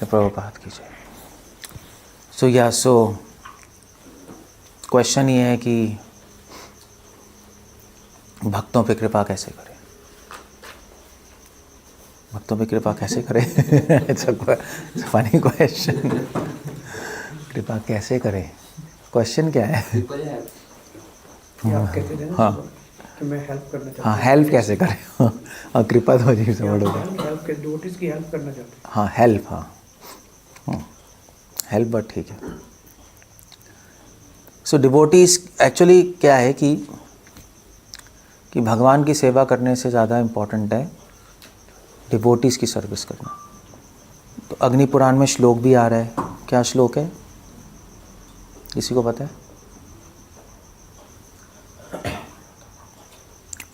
प्रभुपाद की जय। So question ये है कि भक्तों पे कृपा कैसे करें, भक्तों पे कृपा कैसे करें। It's funny question. कृपा कैसे करें, क्वेश्चन क्या है? हाँ कि मैं हेल्प करना चाहता हूँ। हाँ, हेल्प कैसे करें। हाँ, कृपा तो अजीब से वर्ड होगा। हेल्प के डिवोटीज की हेल्प करना चाहते हैं। हाँ हेल्प, हाँ हेल्प, बट ठीक है। सो डिवोटीज एक्चुअली क्या है कि भगवान की सेवा करने से ज़्यादा इम्पोर्टेंट है डिवोटीज की सर्विस करना। तो अग्नि पुराण में श्लोक भी आ रहा है। क्या श्लोक है, किसी को पता है?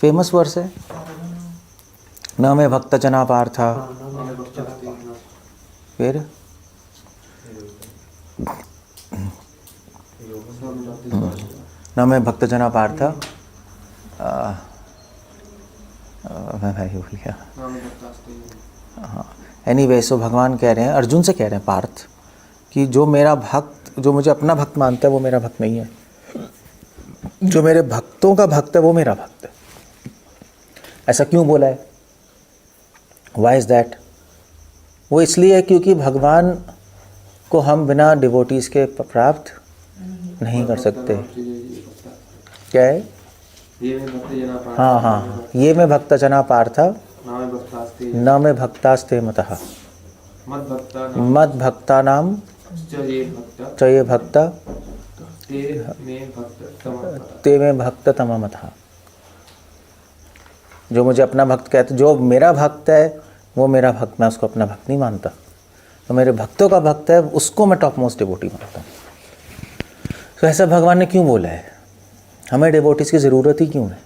फेमस वर्स है, न में भक्त जना पार्था। फिर न में भक्त जना पार्था, मैं भाई भूल गया। हाँ एनीवे, सो भगवान कह रहे हैं, अर्जुन से कह रहे हैं पार्थ, कि जो मेरा भक्त, जो मुझे अपना भक्त मानता है वो मेरा भक्त नहीं है, जो मेरे भक्तों का भक्त है वो मेरा भक्त है। ऐसा क्यों बोला है? Why is that? वो इसलिए है क्योंकि भगवान को हम बिना डिवोटीज़ के प्राप्त नहीं कर सकते। क्या है? हाँ, ये में भक्त जना पार्था न में भक्तास्ते मतः मद भक्ता नाम च ये भक्ता ते में भक्त तम मतः। जो मुझे अपना भक्त कहते, जो मेरा भक्त है वो मेरा भक्त, मैं उसको अपना भक्त नहीं मानता। तो मेरे भक्तों का भक्त है उसको मैं टॉप मोस्ट डिवोटी मानता हूँ। तो ऐसा भगवान ने क्यों बोला है? हमें डिवोटीज़ की ज़रूरत ही क्यों है?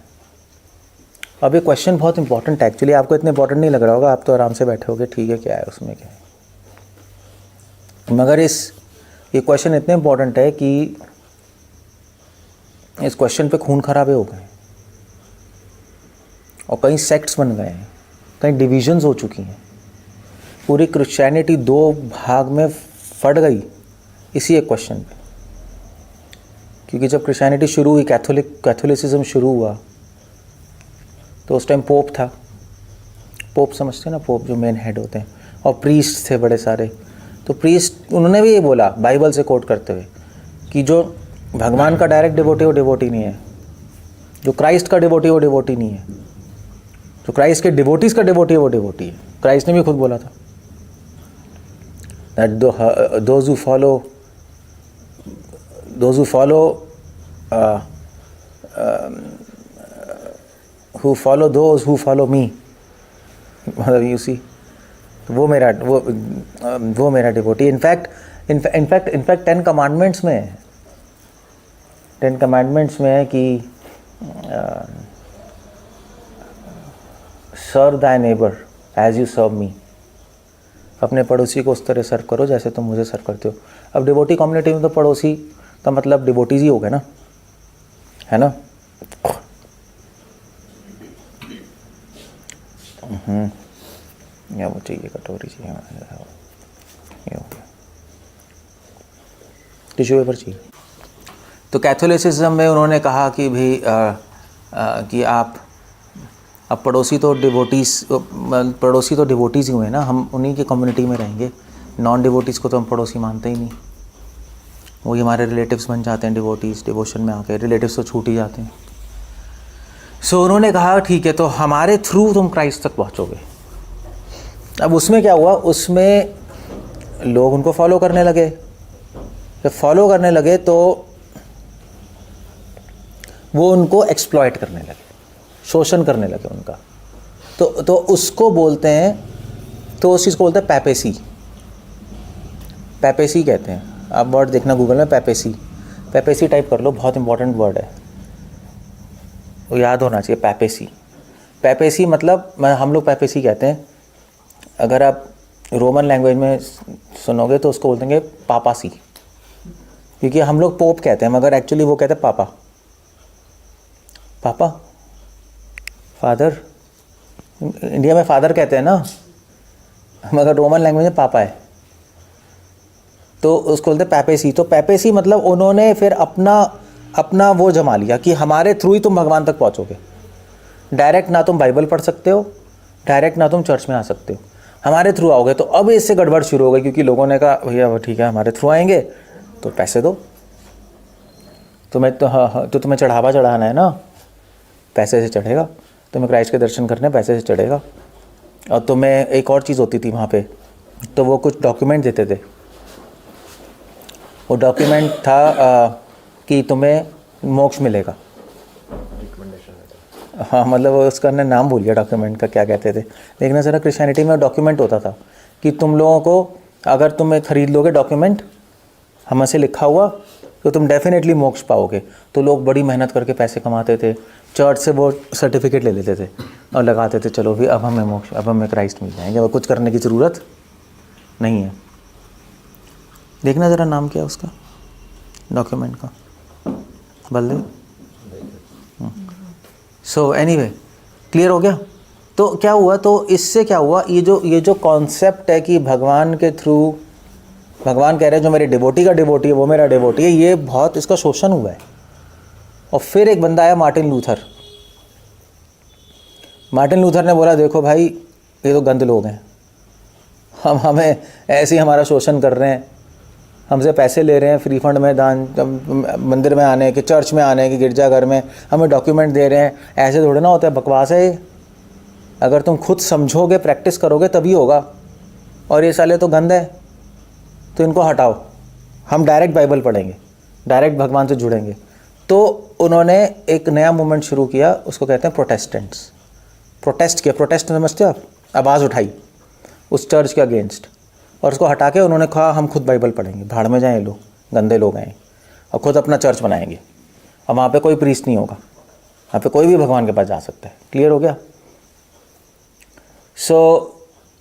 अब ये क्वेश्चन बहुत इंपॉर्टेंट है एक्चुअली। आपको इतना इंपॉर्टेंट नहीं लग रहा होगा, आप तो आराम से बैठे होगे, ठीक है क्या है उसमें, क्या है। मगर ये क्वेश्चन इतने इंपॉर्टेंट है कि इस क्वेश्चन पे खून खराबे हो गए और कई सेक्ट्स बन गए हैं, कई डिविजन्स हो चुकी हैं। पूरी क्रिश्चियनिटी दो भाग में फट गई इसी एक क्वेश्चन पे। क्योंकि जब क्रिश्चियनिटी शुरू हुई, कैथोलिसिज्म शुरू हुआ, तो उस टाइम पोप था। पोप समझते हैं ना, पोप जो मेन हेड होते हैं, और प्रीस्ट थे बड़े सारे। तो प्रीस्ट, उन्होंने भी ये बोला बाइबल से कोट करते हुए कि जो भगवान का डायरेक्ट डिवोटी वो डिवोटी नहीं है, जो क्राइस्ट का डिवोटी वो डिवोटी नहीं है, जो क्राइस्ट के डिवोटीज का डिवोटी है वो डिवोटी है। क्राइस्ट ने भी खुद बोला था that those who follow those who follow me, मतलब यू सी, वो मेरा डिवोटी। इनफैक्ट 10 कमांडमेंट्स में है, 10 कमांडमेंट्स में है कि सर्व दाय नेबर एज यू सर्व मी। अपने पड़ोसी को उस तरह सर्व करो जैसे तुम मुझे सर्व करते हो। अब डिवोटी कम्युनिटी में तो पड़ोसी का मतलब डिवोटीज ही हो गए ना, है ना। या वो चाहिए, कटोरी चाहिए, ये हो गया, टिश्यू पेपर चाहिए। तो कैथोलिसिज्म में उन्होंने कहा कि भाई कि आप अब पड़ोसी तो डिवोटीज़ ही हुए ना, हम उन्हीं की कम्युनिटी में रहेंगे। नॉन डिवोटीज़ को तो हम पड़ोसी मानते ही नहीं, वही हमारे रिलेटिव्स बन जाते हैं। डिवोटीज़ डिवोशन में आके रिलेटिव्स तो छूट ही जाते हैं। सो उन्होंने कहा ठीक है, तो हमारे थ्रू तुम क्राइस्ट तक पहुँचोगे। अब उसमें क्या हुआ, उसमें लोग उनको फॉलो करने लगे। जब फॉलो करने लगे तो वो उनको एक्सप्लॉइट करने लगे, शोषण करने लगे उनका। तो उसको बोलते हैं, तो उस चीज़ को बोलते हैं पैपेसी। पैपेसी कहते हैं, आप वर्ड देखना गूगल में, पैपेसी टाइप कर लो, बहुत इंपॉर्टेंट वर्ड है, वो याद होना चाहिए। पैपेसी मतलब, हम लोग पैपेसी कहते हैं। अगर आप रोमन लैंग्वेज में सुनोगे तो उसको बोलते पापासी, क्योंकि हम लोग पोप कहते हैं मगर एक्चुअली वो कहते हैं पापा, फादर। इंडिया में फादर कहते हैं ना, मगर रोमन लैंग्वेज में पापा है। तो उसको बोलते पैपेसी। तो पैपेसी मतलब उन्होंने फिर अपना वो जमा लिया कि हमारे थ्रू ही तुम भगवान तक पहुँचोगे। डायरेक्ट ना तुम बाइबल पढ़ सकते हो, डायरेक्ट ना तुम चर्च में आ सकते हो, हमारे थ्रू आओगे। तो अब इससे गड़बड़ शुरू हो गई, क्योंकि लोगों ने कहा भैया वो ठीक है हमारे थ्रू आएंगे तो पैसे दो, तुम्हें तो हाँ तो तुम्हें चढ़ावा चढ़ाना है ना, पैसे से चढ़ेगा, तुम्हें क्राइस्ट के दर्शन करने पैसे से चढ़ेगा। और तुम्हें एक और चीज़ होती थी वहाँ पे, तो वो कुछ डॉक्यूमेंट देते थे। वो डॉक्यूमेंट था कि तुम्हें मोक्ष मिलेगा। हाँ मतलब वो उसका ने नाम भूल गया डॉक्यूमेंट का, क्या कहते थे। देखना ज़रा, क्रिश्चियनिटी में डॉक्यूमेंट होता था कि तुम लोगों को अगर तुम्हें ख़रीद लोगे डॉक्यूमेंट हमसे लिखा हुआ तो तुम डेफिनेटली मोक्ष पाओगे। तो लोग बड़ी मेहनत करके पैसे कमाते थे, चर्च से वो सर्टिफिकेट ले लेते थे और लगाते थे, चलो भी अब हमें मोक्ष, अब हमें क्राइस्ट मिल जाएंगे, अब कुछ करने की ज़रूरत नहीं है। देखना ज़रा नाम क्या है उसका डॉक्यूमेंट का, बलदेव। सो एनीवे क्लियर हो गया। तो क्या हुआ, तो इससे क्या हुआ, ये जो कॉन्सेप्ट है कि भगवान के थ्रू, भगवान कह रहे हैं जो मेरे डिवोटी का डिवोटी है वो मेरा डिवोटी है, ये बहुत इसका शोषण हुआ है। और फिर एक बंदा आया मार्टिन लूथर। मार्टिन लूथर ने बोला देखो भाई ये तो गंद लोग हैं, हमें ऐसे ही हमारा शोषण कर रहे हैं, हमसे पैसे ले रहे हैं फ्री फंड में, दान मंदिर में आने के, चर्च में आने के, गिरजाघर में हमें डॉक्यूमेंट दे रहे हैं, ऐसे थोड़े ना होता है, बकवास है ये। अगर तुम खुद समझोगे, प्रैक्टिस करोगे तभी होगा। और ये साले तो गंद है, तो इनको हटाओ, हम डायरेक्ट बाइबल पढ़ेंगे, डायरेक्ट भगवान से जुड़ेंगे। तो उन्होंने एक नया मूवमेंट शुरू किया, उसको कहते हैं प्रोटेस्टेंट्स। प्रोटेस्ट किया, प्रोटेस्ट समझते हो आप, आवाज़ उठाई उस चर्च के अगेंस्ट, और उसको हटा के उन्होंने कहा हम खुद बाइबल पढ़ेंगे, भाड़ में जाएँ लोग, गंदे लोग हैं, और खुद अपना चर्च बनाएंगे। और वहाँ पे कोई प्रीस्ट नहीं होगा, वहाँ पे कोई भी भगवान के पास जा सकता है। क्लियर हो गया। सो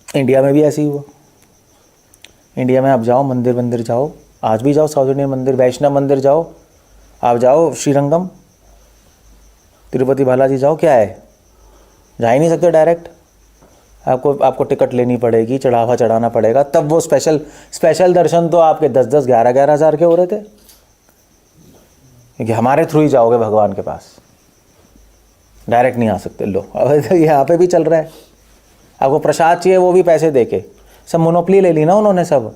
इंडिया में भी ऐसे ही हुआ। इंडिया में आप जाओ, मंदिर जाओ, आज भी जाओ, साउथ इंडियन मंदिर, वैष्णव मंदिर जाओ, आप जाओ श्रीरंगम, तिरुपति बालाजी जाओ, क्या है, जा ही नहीं सकते डायरेक्ट, आपको टिकट लेनी पड़ेगी, चढ़ावा चढ़ाना पड़ेगा, तब वो स्पेशल दर्शन तो आपके 10-10, 11-11 हज़ार के हो रहे थे, क्योंकि हमारे थ्रू ही जाओगे भगवान के पास, डायरेक्ट नहीं आ सकते। लो अब तो यहाँ पे भी चल रहा है, आपको प्रसाद चाहिए वो भी पैसे दे के, सब मोनोपली ले ली ना उन्होंने सब।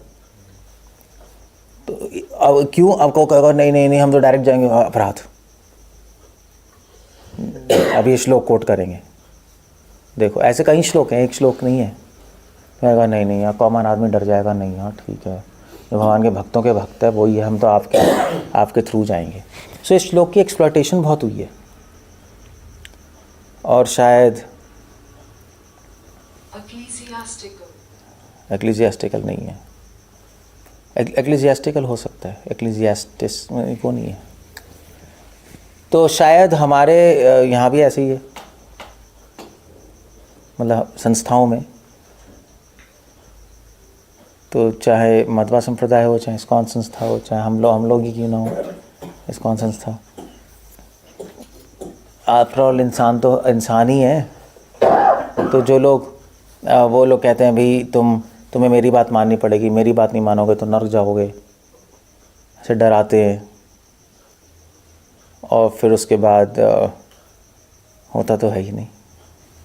तो अब क्यों आपको कहेगा नहीं हम तो डायरेक्ट जाएंगे, अपराध। अभी ये श्लोक कोट करेंगे, देखो ऐसे कई श्लोक हैं, एक श्लोक नहीं है। कहेगा नहीं यहाँ कॉमन आदमी डर जाएगा, नहीं हाँ ठीक है, जो भगवान के भक्तों के भक्त है वही है, हम तो आपके थ्रू जाएंगे। सो इस श्लोक की एक्सप्लॉयटेशन बहुत हुई है, और शायद एक्लीसियास्टिकल नहीं है, एक्लीसियास्टिकल हो सकता है, एक्लीसियास्टिस वो नहीं है। तो शायद हमारे यहाँ भी ऐसे ही है, मतलब संस्थाओं में, तो चाहे मध्वा संप्रदाय हो, चाहे इस्कॉन संस्था हो, चाहे हम लोग ही क्यों ना हो, इस्कॉन संस्था, आफ्टर ऑल इंसान तो इंसान ही है। तो जो लोग वो लोग कहते हैं भाई तुम्हें मेरी बात माननी पड़ेगी, मेरी बात नहीं मानोगे तो नर्क जाओगे, ऐसे डराते हैं। और फिर उसके बाद होता तो है ही नहीं,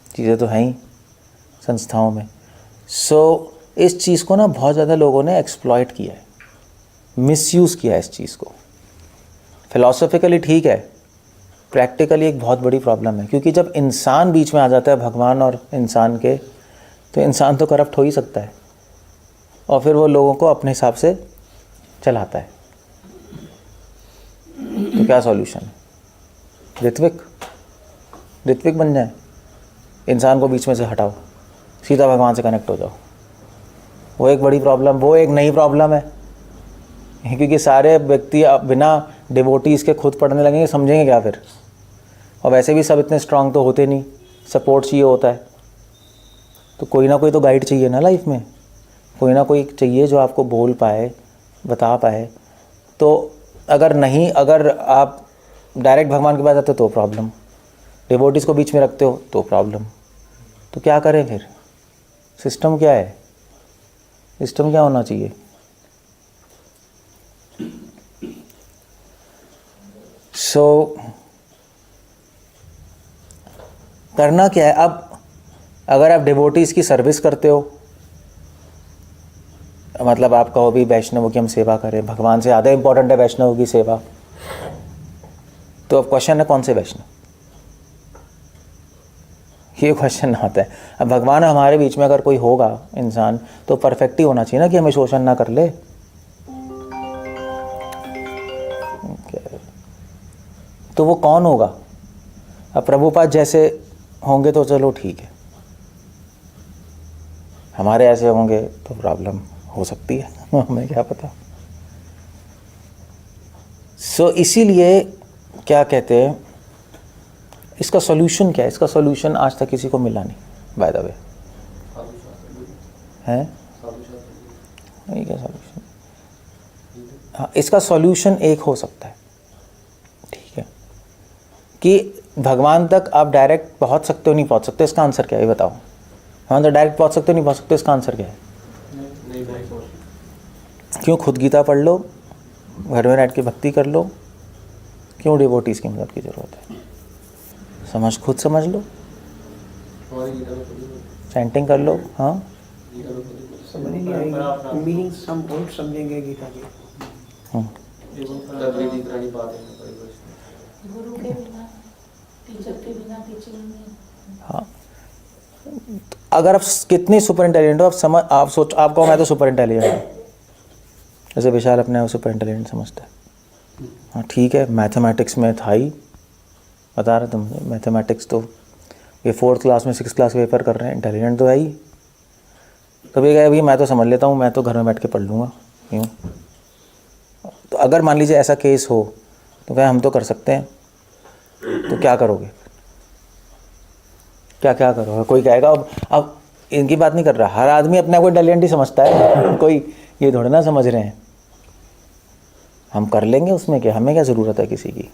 चीज़ें तो हैं ही संस्थाओं में। सो इस चीज़ को ना बहुत ज़्यादा लोगों ने एक्सप्लॉइट किया है, मिसयूज़ किया है इस चीज़ को। फिलॉसफिकली ठीक है, प्रैक्टिकली एक बहुत बड़ी प्रॉब्लम है, क्योंकि जब इंसान बीच में आ जाता है भगवान और इंसान के, तो इंसान तो करप्ट हो ही सकता है, और फिर वो लोगों को अपने हिसाब से चलाता है। तो क्या सॉल्यूशन है? ऋत्विक बन जाए, इंसान को बीच में से हटाओ, सीधा भगवान से कनेक्ट हो जाओ। वो एक बड़ी प्रॉब्लम, वो एक नई प्रॉब्लम है, क्योंकि सारे व्यक्ति बिना डिवोटीज़ के खुद पढ़ने लगेंगे, समझेंगे क्या फिर? और वैसे भी सब इतने स्ट्रांग तो होते नहीं, सपोर्ट चाहिए होता है। तो कोई ना कोई तो गाइड चाहिए ना लाइफ में, कोई ना कोई चाहिए जो आपको बोल पाए, बता पाए। तो अगर आप डायरेक्ट भगवान के पास आते हो तो प्रॉब्लम, डिवोटीज़ को बीच में रखते हो तो प्रॉब्लम। तो क्या करें फिर? सिस्टम क्या है? सिस्टम क्या होना चाहिए? सो करना क्या है अब? अगर आप डिवोटीज की सर्विस करते हो, मतलब आप कहो भी वैष्णवों की हम सेवा करें, भगवान से ज़्यादा इंपॉर्टेंट है वैष्णवों की सेवा, तो अब क्वेश्चन है कौन से वैष्णव, ये क्वेश्चन आता है। अब भगवान हमारे बीच में अगर कोई होगा इंसान तो परफेक्ट ही होना चाहिए ना, कि हमें शोषण ना कर ले। तो वो कौन होगा? अब प्रभुपाद जैसे होंगे तो चलो ठीक है, हमारे ऐसे होंगे तो प्रॉब्लम हो सकती है, हमें क्या पता। सो इसीलिए क्या कहते हैं, इसका सॉल्यूशन क्या है? इसका सॉल्यूशन आज तक किसी को मिला नहीं, बाय द वे। है नहीं क्या सॉल्यूशन? हाँ, इसका सॉल्यूशन एक हो सकता है, ठीक है, कि भगवान तक आप डायरेक्ट पहुंच सकते हो नहीं पहुंच सकते, इसका आंसर क्या है ये बताओ। हाँ, तो डायरेक्ट पहुंच सकते हो नहीं पहुंच सकते, इसका आंसर क्या है? क्यों? खुद गीता पढ़ लो, घर में बैठ के भक्ति कर लो, क्यों डिवोटीज की मदद की जरूरत है? समझ, खुद समझ लो, चैंटिंग कर लो। हाँ, समझ नहीं आएगी, मीनिंग हम और समझेंगे गीता की। गुरु के बिना, टीचर के बिना टीचिंग नहीं। हाँ, तो अगर आप कितनी सुपर इंटेलिजेंट हो, आप सोच, आपको मैं तो सुपर इंटेलिजेंट हूँ, जैसे विशाल अपने आप सुपर इंटेलिजेंट समझता है। हाँ ठीक है, मैथमेटिक्स में था ही, बता रहे तुम, मैथमेटिक्स तो ये 4th क्लास में 6th क्लास के पेपर कर रहे हैं, इंटेलिजेंट तो है ही। कभी कहे भाई मैं तो समझ लेता हूँ, मैं तो घर में बैठ के पढ़ लूँगा, यूँ। तो अगर मान लीजिए ऐसा केस हो तो क्या हम तो कर सकते हैं, तो क्या करोगे? क्या करोगे? कोई कहेगा अब इनकी बात नहीं कर रहा, हर आदमी अपने आप को इंटेलिजेंट ही समझता है कोई ये थोड़ा ना समझ रहे हैं, हम कर लेंगे, उसमें क्या, हमें क्या ज़रूरत है किसी की।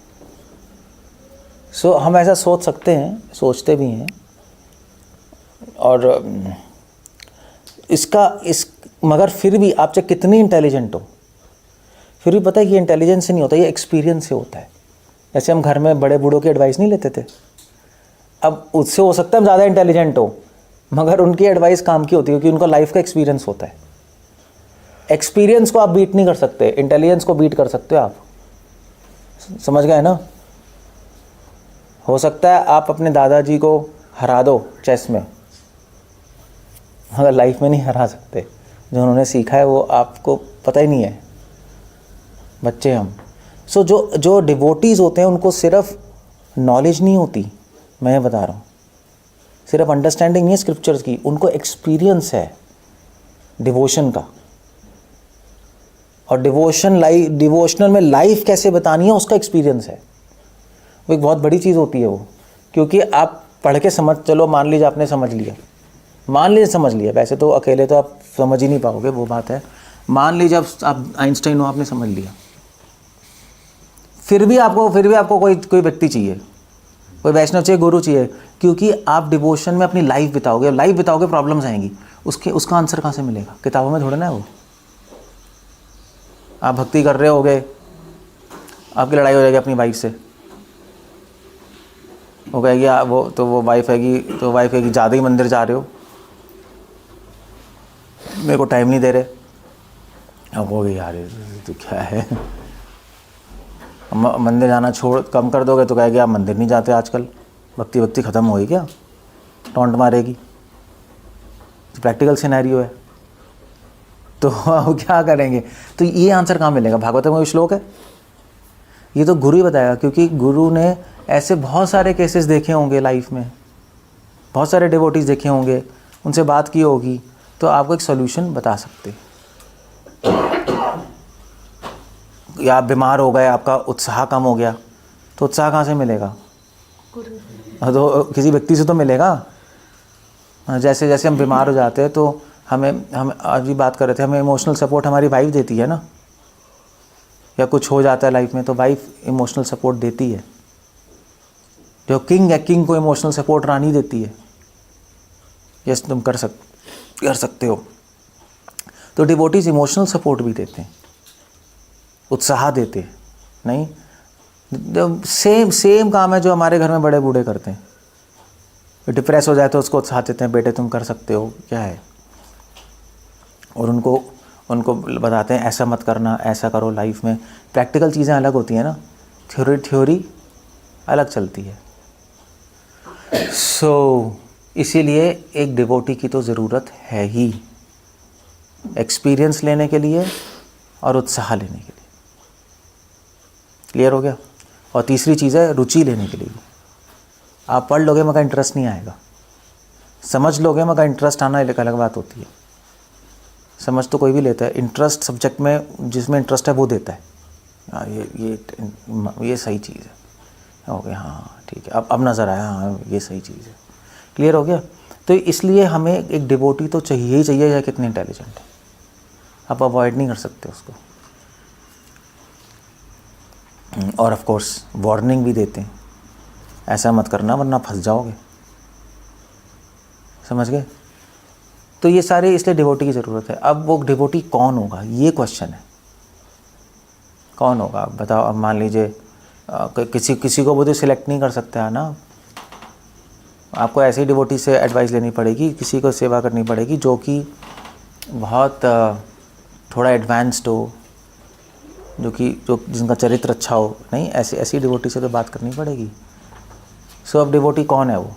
सो हम ऐसा सोच सकते हैं, सोचते भी हैं। और मगर फिर भी आप चाहे कितनी इंटेलिजेंट हो, फिर भी पता है कि इंटेलिजेंस से नहीं होता, ये एक्सपीरियंस से होता है। जैसे हम घर में बड़े बूढ़ों की एडवाइस नहीं लेते थे, अब उससे हो सकता है हम ज़्यादा इंटेलिजेंट हो, मगर उनकी एडवाइस काम की होती है, क्योंकि उनका लाइफ का एक्सपीरियंस होता है। एक्सपीरियंस को आप बीट नहीं कर सकते, इंटेलिजेंस को बीट कर सकते हो आप, समझ गए ना? हो सकता है आप अपने दादाजी को हरा दो चेस में, मगर लाइफ में नहीं हरा सकते। जो उन्होंने सीखा है वो आपको पता ही नहीं है, बच्चे हम। सो जो डिवोटीज होते हैं उनको सिर्फ नॉलेज नहीं होती, मैं बता रहा हूँ, सिर्फ अंडरस्टैंडिंग नहीं है स्क्रिप्चर्स की, उनको एक्सपीरियंस है डिवोशन का। और डिवोशनल में लाइफ कैसे बतानी है उसका एक्सपीरियंस है, वो एक बहुत बड़ी चीज़ होती है वो। क्योंकि आप पढ़ के समझ, चलो मान लीजिए आपने समझ लिया, समझ लिया, वैसे तो अकेले तो आप समझ ही नहीं पाओगे, वो बात है। मान लीजिए आप आइंस्टाइन हो, आपने समझ लिया, फिर भी आपको कोई व्यक्ति चाहिए, कोई वैष्णव चाहिए, गुरु चाहिए, क्योंकि आप डिवोशन में अपनी लाइफ बिताओगे, प्रॉब्लम्स आएंगी, उसका आंसर कहाँ से मिलेगा? किताबों में थोड़ा ना है वो। आप भक्ति कर रहे होगे, आपकी लड़ाई हो जाएगी अपनी वाइफ से, वो कहेगी वो वाइफ कहेगी ज़्यादा ही मंदिर जा रहे हो, मेरे को टाइम नहीं दे रहे। अब हो गई यार तो क्या है, मंदिर जाना कम कर दोगे तो कहेगी आप मंदिर नहीं जाते आजकल, भक्ति ख़त्म हो गई क्या, टॉन्ट मारेगी। प्रैक्टिकल सिनेरियो है, तो अब क्या करेंगे? तो ये आंसर कहाँ मिलेगा? भागवत में कोई श्लोक है? ये तो गुरु ही बताएगा, क्योंकि गुरु ने ऐसे बहुत सारे केसेस देखे होंगे लाइफ में, बहुत सारे डिवोटीज देखे होंगे, उनसे बात की होगी, तो आपको एक सोल्यूशन बता सकते। या आप बीमार हो गए, आपका उत्साह कम हो गया, तो उत्साह कहाँ से मिलेगा? तो किसी व्यक्ति से तो मिलेगा। जैसे जैसे हम बीमार हो जाते हैं तो हम आज भी बात कर रहे थे, हमें इमोशनल सपोर्ट हमारी वाइफ देती है ना, या कुछ हो जाता है लाइफ में तो वाइफ इमोशनल सपोर्ट देती है। जो किंग है, किंग को इमोशनल सपोर्ट रानी देती है। यस, तुम कर सकते हो। तो डिवोटीज इमोशनल सपोर्ट भी देते हैं, उत्साह देते हैं। नहीं, सेम काम है जो हमारे घर में बड़े बूढ़े करते हैं। डिप्रेस हो जाए तो उसको साथ देते हैं, बेटे तुम कर सकते हो, क्या है, और उनको बताते हैं ऐसा मत करना, ऐसा करो लाइफ में। प्रैक्टिकल चीज़ें अलग होती हैं ना, थ्योरी अलग चलती है। सो इसीलिए एक डिवोटी की तो ज़रूरत है ही, एक्सपीरियंस लेने के लिए और उत्साह लेने के लिए। क्लियर हो गया? और तीसरी चीज़ है रुचि लेने के लिए। आप पढ़ लोगे मगर इंटरेस्ट नहीं आएगा, समझ लोगे मगर इंटरेस्ट आना एक अलग बात होती है। समझ तो कोई भी लेता है, इंटरेस्ट सब्जेक्ट में जिसमें इंटरेस्ट है वो देता है। हाँ ये सही चीज़ है, हो गया, हाँ ठीक है, अब नज़र आया, हाँ ये सही चीज़ है। क्लियर हो गया? तो इसलिए हमें एक डिवोटी तो चाहिए ही चाहिए, या कितने इंटेलिजेंट है, आप अवॉइड नहीं कर सकते उसको। और ऑफ कोर्स वार्निंग भी देते हैं, ऐसा मत करना वरना फंस जाओगे। समझ गए? तो ये सारे इसलिए डिवोटी की ज़रूरत है। अब वो डिवोटी कौन होगा, ये क्वेश्चन है, कौन होगा आप बताओ। अब मान लीजिए किसी को वो तो सिलेक्ट नहीं कर सकते है ना, आपको ऐसे ही डिवोटी से एडवाइस लेनी पड़ेगी, किसी को सेवा करनी पड़ेगी जो कि बहुत थोड़ा एडवांस्ड हो, जो जिनका चरित्र अच्छा हो। नहीं, ऐसी डिवोटी से तो बात करनी पड़ेगी। सो अब डिवोटी कौन है वो?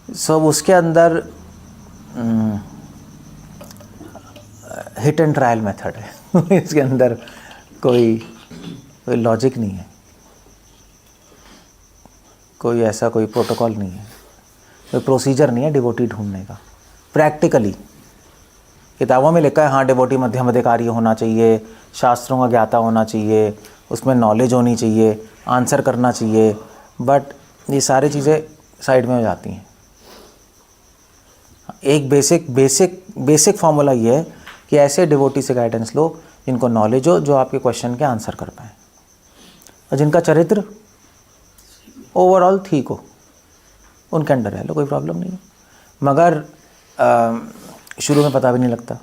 सो उसके अंदर हिट एंड ट्रायल मेथड है इसके अंदर कोई लॉजिक नहीं है, कोई ऐसा कोई प्रोटोकॉल नहीं है, कोई प्रोसीजर नहीं है डिवोटी ढूंढने का। प्रैक्टिकली किताबों में लिखा है हाँ डिवोटी मध्यम अधिकारी होना चाहिए, शास्त्रों का ज्ञाता होना चाहिए, उसमें नॉलेज होनी चाहिए, आंसर करना चाहिए, बट ये सारी चीज़ें साइड में हो जाती हैं। एक बेसिक फार्मूला ये है कि ऐसे डिवोटी से गाइडेंस लो जिनको नॉलेज हो, जो आपके क्वेश्चन के आंसर कर पाएँ, और जिनका चरित्र ओवरऑल ठीक हो, उनके अंडर रह लो, कोई प्रॉब्लम नहीं है। मगर शुरू में पता भी नहीं लगता,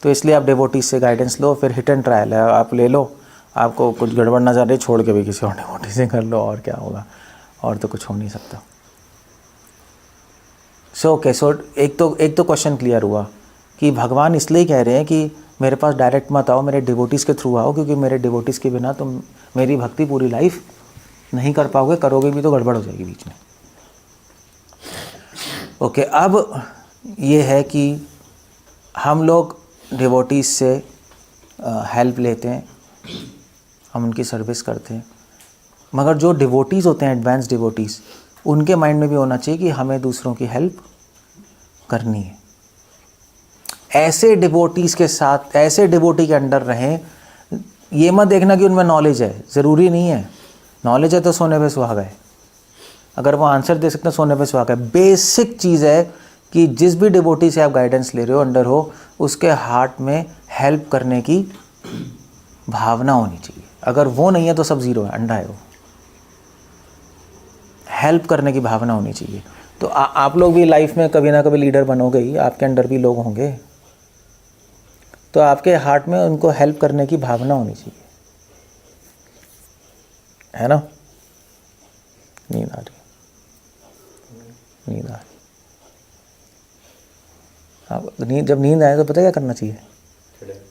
तो इसलिए आप डिवोटी से गाइडेंस लो, फिर हिट एंड ट्रायल है, आप ले लो, आपको कुछ गड़बड़ नजर रही छोड़ के भी किसी और डिवोटी से कर लो, और क्या होगा, और तो कुछ हो नहीं सकता। सो एक तो क्वेश्चन क्लियर हुआ कि भगवान इसलिए कह रहे हैं कि मेरे पास डायरेक्ट मत आओ, मेरे डिवोटीज़ के थ्रू आओ, क्योंकि मेरे डिवोटीज़ के बिना तुम मेरी भक्ति पूरी लाइफ नहीं कर पाओगे, करोगे भी तो गड़बड़ हो जाएगी बीच में। ओके, अब ये है कि हम लोग डिवोटीज़ से हेल्प लेते हैं, हम उनकी सर्विस करते हैं, मगर जो डिवोटीज़ होते हैं एडवांस डिवोटीज़, उनके माइंड में भी होना चाहिए कि हमें दूसरों की हेल्प करनी है। ऐसे डिवोटीज़ के साथ, ऐसे डिवोटी के अंडर रहें। ये मत देखना कि उनमें नॉलेज है, ज़रूरी नहीं है। नॉलेज है तो सोने पे सुहागा है, अगर वो आंसर दे सकते हैं सोने पे सुहागा है। बेसिक चीज़ है कि जिस भी डिवोटी से आप गाइडेंस ले रहे हो, अंडर हो, उसके हार्ट में हेल्प करने की भावना होनी चाहिए। अगर वो नहीं है तो सब ज़ीरो है, अंडा है वो। हेल्प करने की भावना होनी चाहिए। तो आप लोग भी लाइफ में कभी ना कभी लीडर बनोगे ही, आपके अंडर भी लोग होंगे, तो आपके हार्ट में उनको हेल्प करने की भावना होनी चाहिए, है ना? नींद आ रही, नींद आ रही। आप जब नींद आए तो पता क्या करना चाहिए?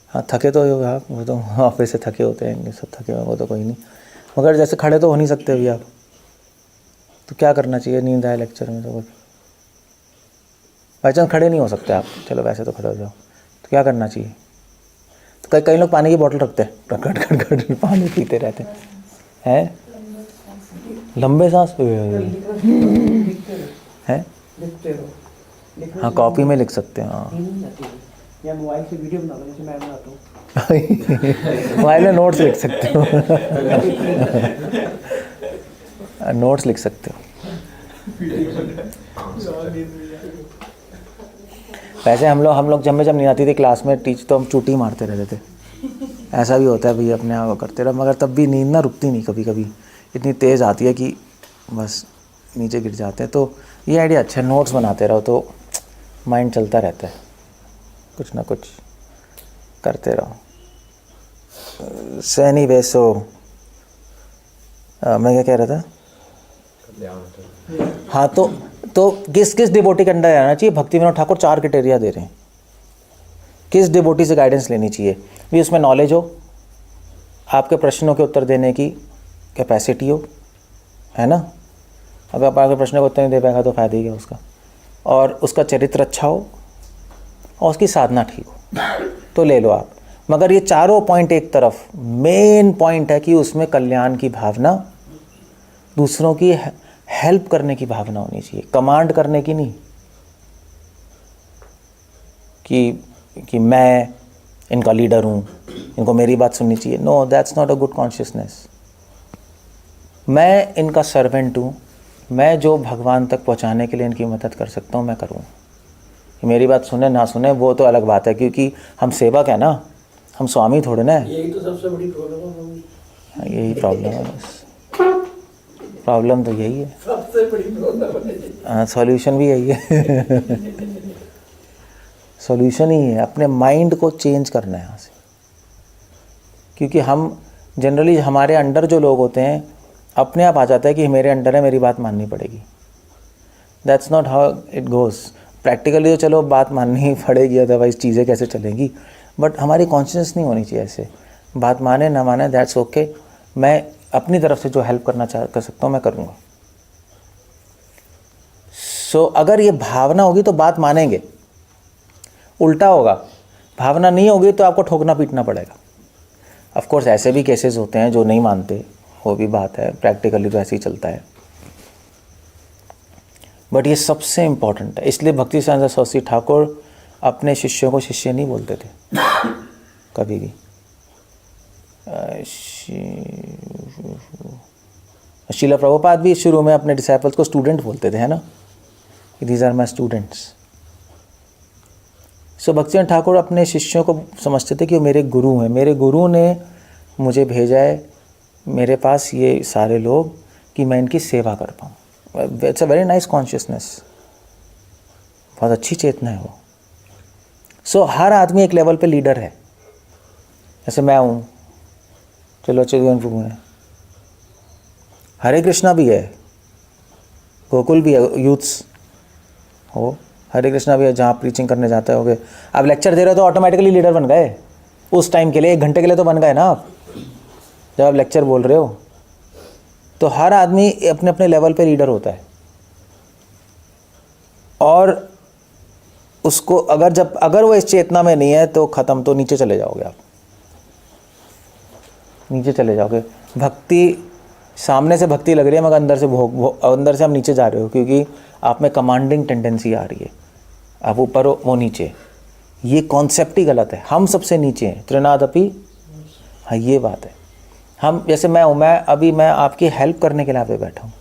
हाँ, थके तो हो आप, वो तो ऑफिस से थके होते हैं, सब थके हुए, वो तो कोई नहीं, मगर जैसे खड़े तो हो नहीं सकते अभी आप, तो क्या करना चाहिए? नींद आए लेक्चर में तो बाई चांस खड़े नहीं हो सकते आप, चलो वैसे तो खड़े हो जाओ, तो क्या करना चाहिए? तो कई लोग पानी की बोतल रखते हैं, कट पानी पीते रहते हैं, लंबे सांस हैं। हाँ, कॉपी में लिख सकते हैं। हाँ, या मोबाइल से वीडियो बना लो, जैसे मैं बनाता हूँ। मोबाइल में नोट्स लिख सकते हो नोट्स लिख सकते हो। वैसे हम लोग जब नींद आती थी क्लास में, तो हम चूटी मारते रहते थे। ऐसा भी होता है भाई, अपने आप करते रहो, मगर तब भी नींद ना रुकती नहीं, कभी कभी इतनी तेज़ आती है कि बस नीचे गिर जाते हैं। तो ये आइडिया अच्छा है, नोट्स बनाते रहो तो माइंड चलता रहता है, कुछ ना कुछ करते रहो। एनीवे, सो मैं क्या कह रहा था? हाँ, तो किस किस डिवोटी के अंडर आना चाहिए? भक्ति विनोद ठाकुर 4 क्राइटेरिया दे रहे हैं। किस डिवोटी से गाइडेंस लेनी चाहिए? भी उसमें नॉलेज हो, आपके प्रश्नों के उत्तर देने की कैपेसिटी हो, है ना? अगर आप आपके प्रश्नों को उत्तर नहीं दे पाएगा तो फायदा ही है उसका। और उसका चरित्र अच्छा हो और उसकी साधना ठीक हो तो ले लो आप। मगर ये चारों पॉइंट एक तरफ, मेन पॉइंट है कि उसमें कल्याण की भावना, दूसरों की हेल्प करने की भावना होनी चाहिए, कमांड करने की नहीं कि मैं इनका लीडर हूँ, इनको मेरी बात सुननी चाहिए। No, that's not a good consciousness. मैं इनका सर्वेंट हूँ, मैं जो भगवान तक पहुँचाने के लिए इनकी मदद कर सकता हूँ मैं करूँ। मेरी बात सुने ना सुने वो तो अलग बात है, क्योंकि हम सेवक है ना, हम स्वामी थोड़े ना है। यही तो सबसे बड़ी प्रॉब्लम है। यही प्रॉब्लम है बस, प्रॉब्लम तो यही है, सबसे बड़ी प्रॉब्लम है। हाँ, सॉल्यूशन भी यही है। सॉल्यूशन ही है, अपने माइंड को चेंज करना है यहाँ से। क्योंकि हम जनरली, हमारे अंडर जो लोग होते हैं, अपने आप आ जाता है कि मेरे अंडर है, मेरी बात माननी पड़ेगी। That's not how it goes. Practically तो चलो बात माननी ही पड़ेगी, अदरवाइज चीज़ें कैसे चलेंगी। बट हमारी कॉन्शियस नहीं होनी चाहिए ऐसे, बात माने ना माने दैट्स ओके, मैं अपनी तरफ से जो हेल्प कर सकता हूँ मैं करूँगा। सो अगर ये भावना होगी तो बात मानेंगे, उल्टा होगा, भावना नहीं होगी तो आपको ठोकना पीटना पड़ेगा। ऑफ कोर्स ऐसे भी केसेस होते हैं जो नहीं मानते, वो भी बात है, प्रैक्टिकली तो ऐसे ही चलता है। बट ये सबसे इम्पॉर्टेंट है। इसलिए भक्ति सिद्धांत सरस्वती ठाकुर अपने शिष्यों को शिष्य नहीं बोलते थे कभी भी। शीला प्रभुपाद भी शुरू में अपने डिसाइपल्स को स्टूडेंट बोलते थे, है ना, दीज आर माई स्टूडेंट्स। सो भक्तिसिद्धांत ठाकुर अपने शिष्यों को समझते थे कि वो मेरे गुरु हैं, मेरे गुरु ने मुझे भेजा है मेरे पास ये सारे लोग कि मैं इनकी सेवा कर पाऊँ। It's a very nice consciousness, बहुत अच्छी चेतना है वो। सो हर आदमी एक लेवल पे लीडर है। जैसे मैं हूँ, चलो चिदगन प्रभु है, हरे कृष्णा भी है, गोकुल भी है, यूथ्स हो, हरे कृष्णा भी है, जहाँ प्रीचिंग करने जाते होगे। आप लेक्चर दे रहे हो तो ऑटोमेटिकली लीडर बन गए उस टाइम के लिए, 1 घंटे के लिए तो बन गए ना आप, जब आप लेक्चर बोल रहे हो। तो हर आदमी अपने अपने लेवल पे लीडर होता है। और उसको अगर वो इस चेतना में नहीं है तो ख़त्म, तो नीचे चले जाओगे आप, नीचे चले जाओगे। भक्ति, सामने से भक्ति लग रही है मगर अंदर से अंदर से हम नीचे जा रहे हो, क्योंकि आप में कमांडिंग टेंडेंसी आ रही है। आप ऊपर हो, वो नीचे। ये कॉन्सेप्ट ही गलत है। हम सबसे नीचे हैं, त्रिनादपि। हाँ, ये बात है। हम जैसे मैं हूँ, मैं आपकी हेल्प करने के लिए यहाँ पे बैठा हूँ,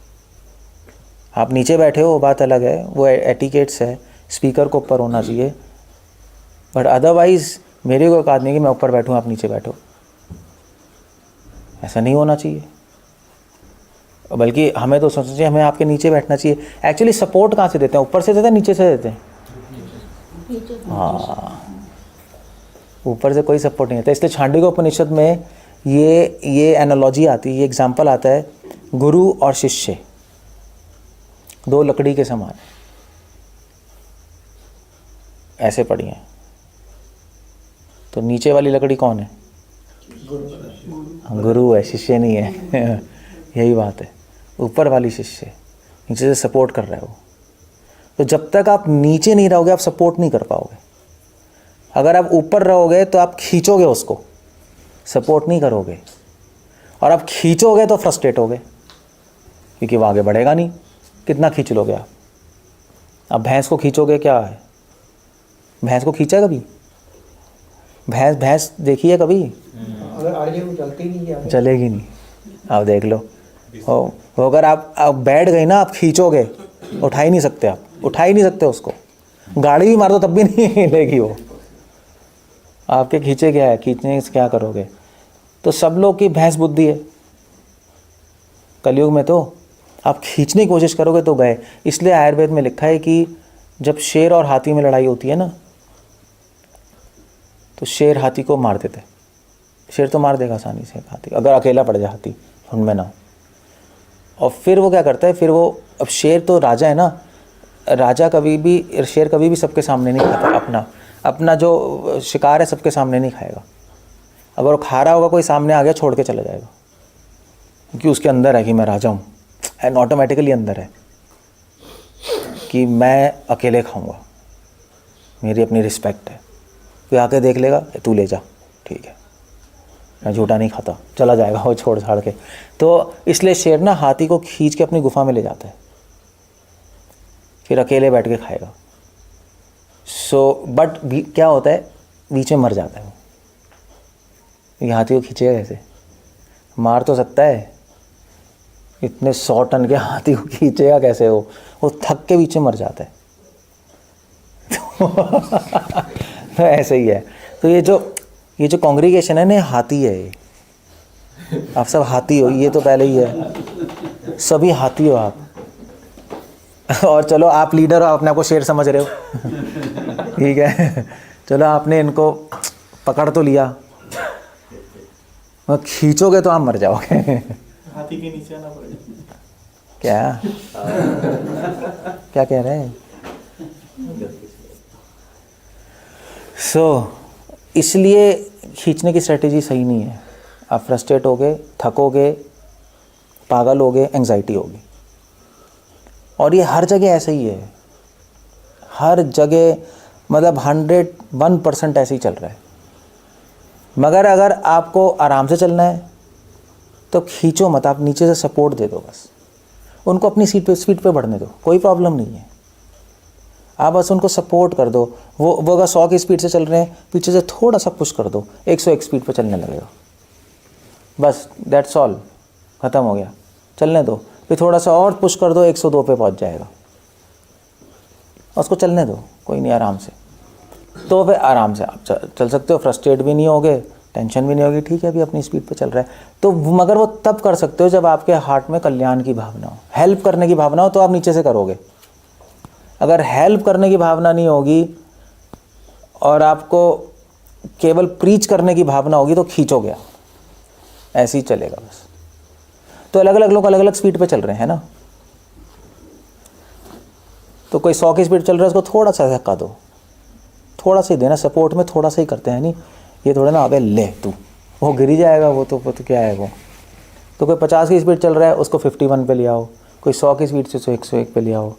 आप नीचे बैठे हो, वो बात अलग है, वो एटिकेट्स है, स्पीकर को ऊपर होना चाहिए। बट अदरवाइज मेरे को औकात नहीं कि मैं ऊपर बैठूँ आप नीचे बैठो, ऐसा नहीं होना चाहिए। बल्कि हमें तो सोचना चाहिए हमें आपके नीचे बैठना चाहिए। एक्चुअली सपोर्ट कहाँ से देते हैं? ऊपर से देते हैं, नीचे से देते हैं? हाँ, ऊपर से कोई सपोर्ट नहीं आता। इसलिए छांडिका उपनिषद में ये एनालॉजी आती है, ये एग्जाम्पल आता है, गुरु और शिष्य 2 लकड़ी के समान ऐसे पड़ी हैं। तो नीचे वाली लकड़ी कौन है? गुरु है, शिष्य नहीं है। यही बात है। ऊपर वाली शिष्य, नीचे से सपोर्ट कर रहे हो। तो जब तक आप नीचे नहीं रहोगे आप सपोर्ट नहीं कर पाओगे। अगर आप ऊपर रहोगे तो आप खींचोगे उसको, सपोर्ट नहीं करोगे। और आप खींचोगे तो फ्रस्ट्रेट होगे, क्योंकि वो आगे बढ़ेगा नहीं। कितना खींच लोगे आप? अब भैंस को खींचोगे, क्या है, भैंस को खींचा कभी? भैंस देखी है कभी? चलेगी नहीं। आप देख लो, अगर आप बैठ गई ना, आप खींचोगे, उठा ही नहीं सकते, आप उठा ही नहीं सकते उसको। गाड़ी भी मार दो तब भी नहीं हिलेगी वो। आपके खींचे क्या है, खींचने से क्या करोगे? तो सब लोग की भैंस बुद्धि है कलयुग में। तो आप खींचने की कोशिश करोगे तो गए। इसलिए आयुर्वेद में लिखा है कि जब शेर और हाथी में लड़ाई होती है ना, तो शेर हाथी को मार देते। शेर तो मार देगा आसानी से हाथी, अगर अकेला पड़ जाए हाथी, झुंड में ना हो। और फिर वो क्या करता है, फिर वो, अब शेर तो राजा है ना, राजा कभी भी, शेर कभी भी सबके सामने नहीं खाता, अपना अपना जो शिकार है सबके सामने नहीं खाएगा। अगर वो खा रहा होगा, कोई सामने आ गया छोड़ के चला जाएगा, क्योंकि उसके अंदर है कि मैं राजा हूँ, एंड ऑटोमेटिकली अंदर है कि मैं अकेले खाऊंगा, मेरी अपनी रिस्पेक्ट है। कोई आके देख लेगा, तू ले जा, ठीक है, मैं झूठा नहीं खाता, चला जाएगा वो छोड़ छाड़ के। तो इसलिए शेर ना हाथी को खींच के अपनी गुफा में ले जाता है, फिर अकेले बैठ के खाएगा। सो बट क्या होता है, बीच में मर जाता है वो। ये हाथी को खींचेगा कैसे, मार तो सकता है, इतने 100 टन के हाथी को खींचेगा कैसे वो थक के बीच में मर जाता है। तो ऐसे ही है। तो ये जो कांग्रीगेशन है ना, हाथी है ये। आप सब हाथी हो, ये तो पहले ही है, सभी हाथी हो आप। और चलो आप लीडर हो, आप अपने आप को शेर समझ रहे हो, ठीक है, चलो आपने इनको पकड़ तो लिया, खींचोगे तो आप मर जाओगे। हाथी के नीचे आना पड़ेगा। क्या क्या कह रहे हैं? इसलिए खींचने की स्ट्रेटेजी सही नहीं है। आप फ्रस्ट्रेट होगे, थकोगे, पागल होगे, एंजाइटी होगी। और ये हर जगह ऐसे ही है, हर जगह, मतलब 101% ऐसे ही चल रहा है। मगर अगर आपको आराम से चलना है तो खींचो मत, आप नीचे से सपोर्ट दे दो बस, उनको अपनी स्पीड पे बढ़ने दो, कोई प्रॉब्लम नहीं है। आप बस उनको सपोर्ट कर दो। वो अगर 100 की स्पीड से चल रहे हैं, पीछे से थोड़ा सा पुश कर दो, 101 स्पीड पे चलने लगेगा, बस दैट्स ऑल, ख़त्म हो गया, चलने दो। फिर थोड़ा सा और पुश कर दो, 102 पे पहुंच जाएगा, उसको चलने दो, कोई नहीं, आराम से। तो फिर आराम से आप चल सकते हो, फ्रस्ट्रेट भी नहीं होगे, टेंशन भी नहीं होगी, ठीक है, अभी अपनी स्पीड पे चल रहा है। तो मगर वो तब कर सकते हो जब आपके हार्ट में कल्याण की भावना हो, हेल्प करने की भावना हो, तो आप नीचे से करोगे। अगर हेल्प करने की भावना नहीं होगी और आपको केवल प्रीच करने की भावना होगी, तो खींचोगे आप, ऐसे ही चलेगा बस। तो अलग अलग लोग अलग अलग स्पीड पे चल रहे हैं ना, तो कोई 100 की स्पीड चल रहा है, उसको थोड़ा सा धक्का दो, थोड़ा सा ही देना, सपोर्ट में थोड़ा सा ही करते हैं, नहीं ये थोड़ा ना आगे ले तू, वो गिर ही जाएगा, वो तो क्या है वो। तो कोई 50 की स्पीड चल रहा है, उसको 51 पे ले आओ, कोई 100 की स्पीड से 101 पे ले आओ,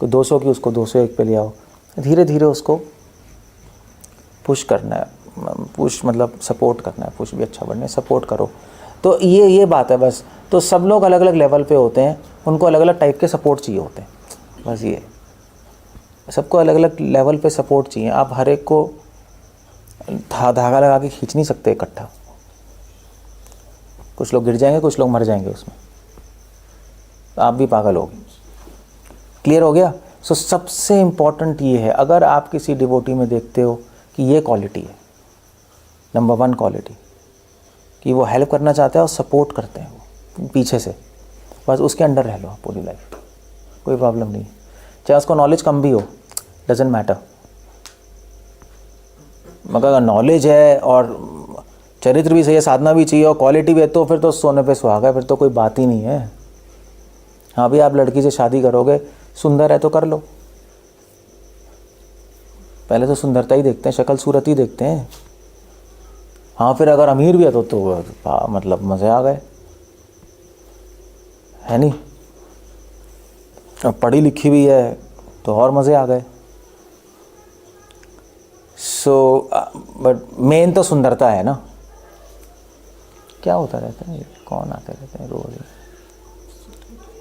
कोई 200 की, उसको 201 पे ले आओ। धीरे धीरे उसको पुश करना है, पुश मतलब सपोर्ट करना है, पुश भी अच्छा बढ़ने, सपोर्ट करो। तो ये बात है बस। तो सब लोग अलग अलग लेवल पे होते हैं, उनको अलग अलग टाइप के सपोर्ट चाहिए होते हैं, बस ये, सबको अलग अलग लेवल पे सपोर्ट चाहिए। आप हर एक को धागा लगा के खींच नहीं सकते इकट्ठा, कुछ लोग गिर जाएंगे, कुछ लोग मर जाएंगे उसमें, तो आप भी पागल होगे। क्लियर हो गया? सो सबसे इम्पॉर्टेंट ये है, अगर आप किसी डिवोटी में देखते हो कि ये क्वालिटी है, नंबर 1 क्वालिटी, कि वो हेल्प करना चाहता है और सपोर्ट करते हैं वो पीछे से, बस उसके अंडर रह लो पूरी लाइफ, कोई प्रॉब्लम नहीं। चाहे उसको नॉलेज कम भी हो, डजेंट मैटर। मगर अगर नॉलेज है और चरित्र भी सही है, साधना भी चाहिए और क्वालिटी भी है, तो फिर तो सोने पे सुहागा है, फिर तो कोई बात ही नहीं है। हाँ भी आप लड़की से शादी करोगे, सुंदर है तो कर लो, पहले तो सुंदरता ही देखते हैं, शक्ल सूरत ही देखते हैं। हाँ फिर अगर अमीर भी है तो मतलब मज़े आ गए, है नहीं? अब पढ़ी लिखी भी है तो और मज़े आ गए। सो बट मेन तो सुंदरता है ना। क्या होता रहता है, कौन आते रहते हैं रोज?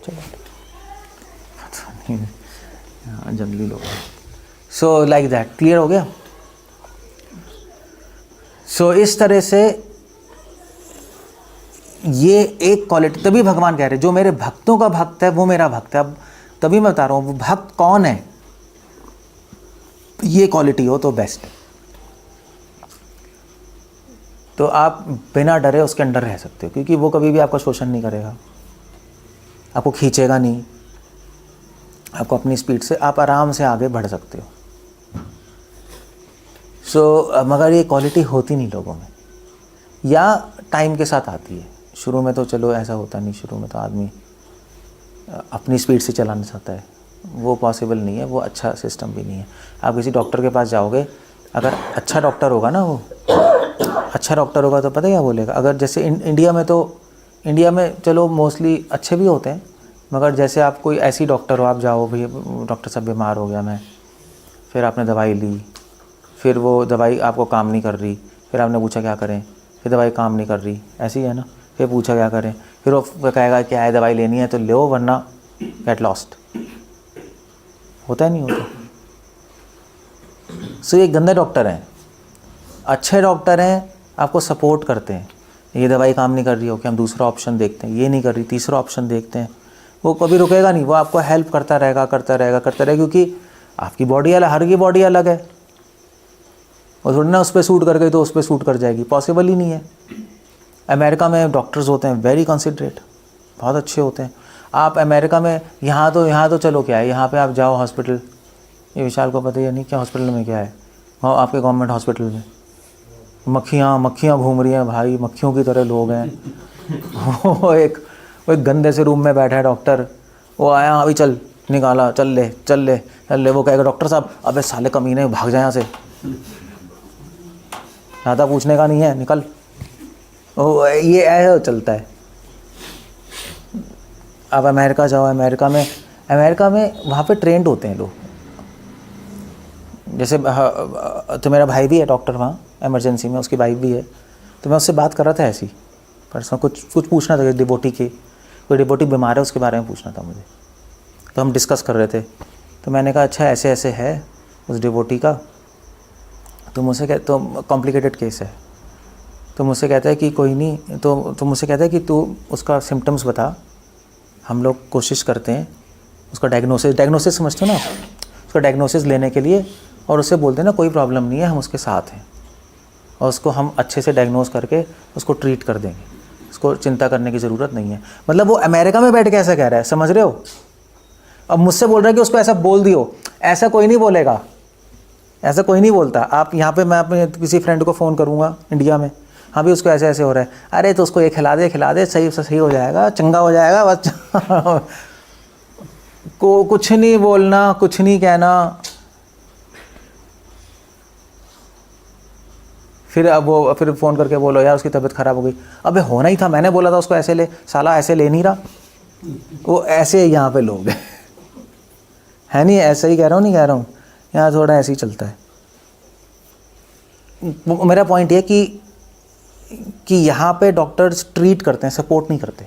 चलो हाँ जंगली लोग। सो लाइक दैट, क्लियर हो गया? सो इस तरह से ये एक क्वालिटी, तभी भगवान कह रहे जो मेरे भक्तों का भक्त है वो मेरा भक्त है। अब तभी मैं बता रहा हूँ भक्त कौन है, ये क्वालिटी हो तो बेस्ट है, तो आप बिना डरे उसके अंडर रह सकते हो, क्योंकि वो कभी भी आपका शोषण नहीं करेगा, आपको खींचेगा नहीं, आपको अपनी स्पीड से आप आराम से आगे बढ़ सकते हो। सो मगर ये क्वालिटी होती नहीं लोगों में, या टाइम के साथ आती है। शुरू में तो चलो ऐसा होता नहीं, शुरू में तो आदमी अपनी स्पीड से चलाना चाहता है, वो पॉसिबल नहीं है, वो अच्छा सिस्टम भी नहीं है। आप किसी डॉक्टर के पास जाओगे, अगर अच्छा डॉक्टर होगा ना, वो अच्छा डॉक्टर होगा तो पता है क्या बोलेगा। अगर जैसे इंडिया में चलो मोस्टली अच्छे भी होते हैं, मगर जैसे आप कोई ऐसी डॉक्टर हो, आप जाओ भैया डॉक्टर साहब बीमार हो गया मैं, फिर आपने दवाई ली, फिर वो दवाई आपको काम नहीं कर रही, फिर आपने पूछा क्या करें, फिर दवाई काम नहीं कर रही, ऐसी है ना, फिर पूछा क्या करें, फिर वो कहेगा क्या है दवाई लेनी है तो लो वरना गेट लॉस्ट। होता है नहीं होता। सो ये गंदे डॉक्टर हैं। अच्छे डॉक्टर हैं आपको सपोर्ट करते हैं, ये दवाई काम नहीं कर रही हो कि हम दूसरा ऑप्शन देखते हैं, ये नहीं कर रही तीसरा ऑप्शन देखते हैं। वो कभी रुकेगा नहीं, वो आपको हेल्प करता रहेगा क्योंकि आपकी बॉडी अलग, हर की बॉडी अलग है। और थोड़ी ना उस पर सूट कर गई तो उस पर सूट कर जाएगी, पॉसिबल ही नहीं है। अमेरिका में डॉक्टर्स होते हैं वेरी कंसिडरेट, बहुत अच्छे होते हैं। आप अमेरिका में यहाँ तो चलो क्या है, यहाँ पे आप जाओ हॉस्पिटल, ये विशाल को पता ही नहीं क्या हॉस्पिटल में क्या है, वहाँ आपके गवर्नमेंट हॉस्पिटल में मक्खियाँ घूम रही हैं भाई, मक्खियों की तरह लोग हैं। वो एक गंदे से रूम में बैठा है डॉक्टर, वो आया अभी चल निकाला, चल ले, वो कहेगा डॉक्टर साहब अबे साले कमीने भाग जाए यहाँ से, ज़्यादा पूछने का नहीं है, निकल। वो ये ऐसा चलता है। अब अमेरिका जाओ, अमेरिका में वहाँ पे ट्रेंड होते हैं लोग। जैसे तो मेरा भाई भी है डॉक्टर वहाँ इमरजेंसी में, उसकी वाइफ भी है, तो मैं उससे बात कर रहा था ऐसी परसों, कुछ पूछना था डिवोटी की, कोई डिवोटी बीमार है उसके बारे में पूछना था मुझे, तो हम डिस्कस कर रहे थे। तो मैंने कहा अच्छा ऐसे है उस डिवोटी का, तो मुझसे तो कॉम्प्लिकेटेड केस है, तो मुझसे कहता है कि कोई नहीं, तो मुझसे कहता है कि तू उसका सिम्टम्स बता, हम लोग कोशिश करते हैं उसका डायग्नोसिस समझते हो ना, उसका डायग्नोसिस लेने के लिए, और उससे बोलते हैं ना कोई प्रॉब्लम नहीं है, हम उसके साथ हैं, और उसको हम अच्छे से डायग्नोस करके उसको ट्रीट कर देंगे, उसको चिंता करने की ज़रूरत नहीं है। मतलब वो अमेरिका में बैठ के ऐसा कह रहा है, समझ रहे हो। अब मुझसे बोल रहा है कि उसको ऐसा बोल दियो, ऐसा कोई नहीं बोलेगा, ऐसा कोई नहीं बोलता। आप यहाँ पे मैं अपने किसी फ्रेंड को फ़ोन करूँगा इंडिया में, हाँ भी उसको ऐसे हो रहा है, अरे तो उसको ये खिला दे सही हो जाएगा, चंगा हो जाएगा बस। को कुछ नहीं बोलना, कुछ नहीं कहना। फिर फ़ोन करके बोलो यार उसकी तबीयत ख़राब हो गई, अबे होना ही था, मैंने बोला था उसको ऐसे ले, साला ऐसे ले नहीं रहा। वो ऐसे यहाँ पे लोग है नहीं, ऐसा ही कह रहा हूँ, नहीं कह रहा हूँ, यहाँ थोड़ा ऐसे ही चलता है। मेरा पॉइंट ये कि यहाँ पे डॉक्टर्स ट्रीट करते हैं, सपोर्ट नहीं करते।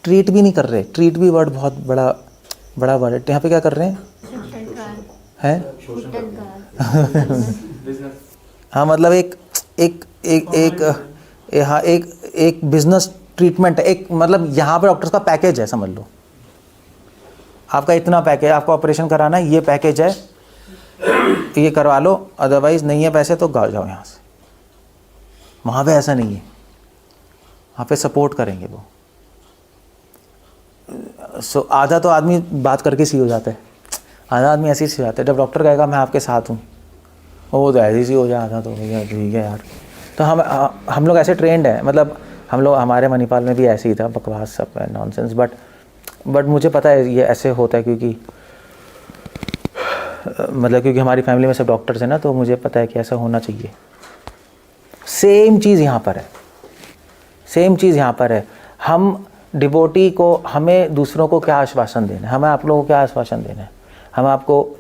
ट्रीट भी नहीं कर रहे, ट्रीट भी वर्ड बहुत बड़ा वर्ड है। यहाँ पे क्या कर रहे हैं हाँ मतलब एक बिजनेस ट्रीटमेंट है, एक मतलब यहाँ पे डॉक्टर्स का पैकेज है, समझ लो आपका इतना पैकेज, आपको ऑपरेशन कराना है, ये पैकेज है, ये करवा लो, अदरवाइज नहीं है पैसे तो जाओ यहाँ से। वहाँ पे ऐसा नहीं है, वहाँ पे सपोर्ट करेंगे वो। सो आधा तो आदमी बात करके सी हो जाता है, आधा आदमी ऐसे ही सी हो जाता है। जब डॉक्टर कहेगा मैं आपके साथ हूँ, वो तो ऐसे ही हो जाए आधा, तो भैया ठीक है यार। तो हम लोग ऐसे ट्रेंड है, मतलब हम लोग, हमारे मणिपाल में भी ऐसे ही था, बकवास सब नॉनसेंस, बट मुझे पता है ये ऐसे होता है क्योंकि हमारी फैमिली में सब डॉक्टर्स हैं ना, तो मुझे पता है कि ऐसा होना चाहिए। सेम चीज़ यहाँ पर है, हम डिवोटी को, हमें दूसरों को क्या आश्वासन देना है, हमें आप लोगों को क्या आश्वासन देना है। हम आपको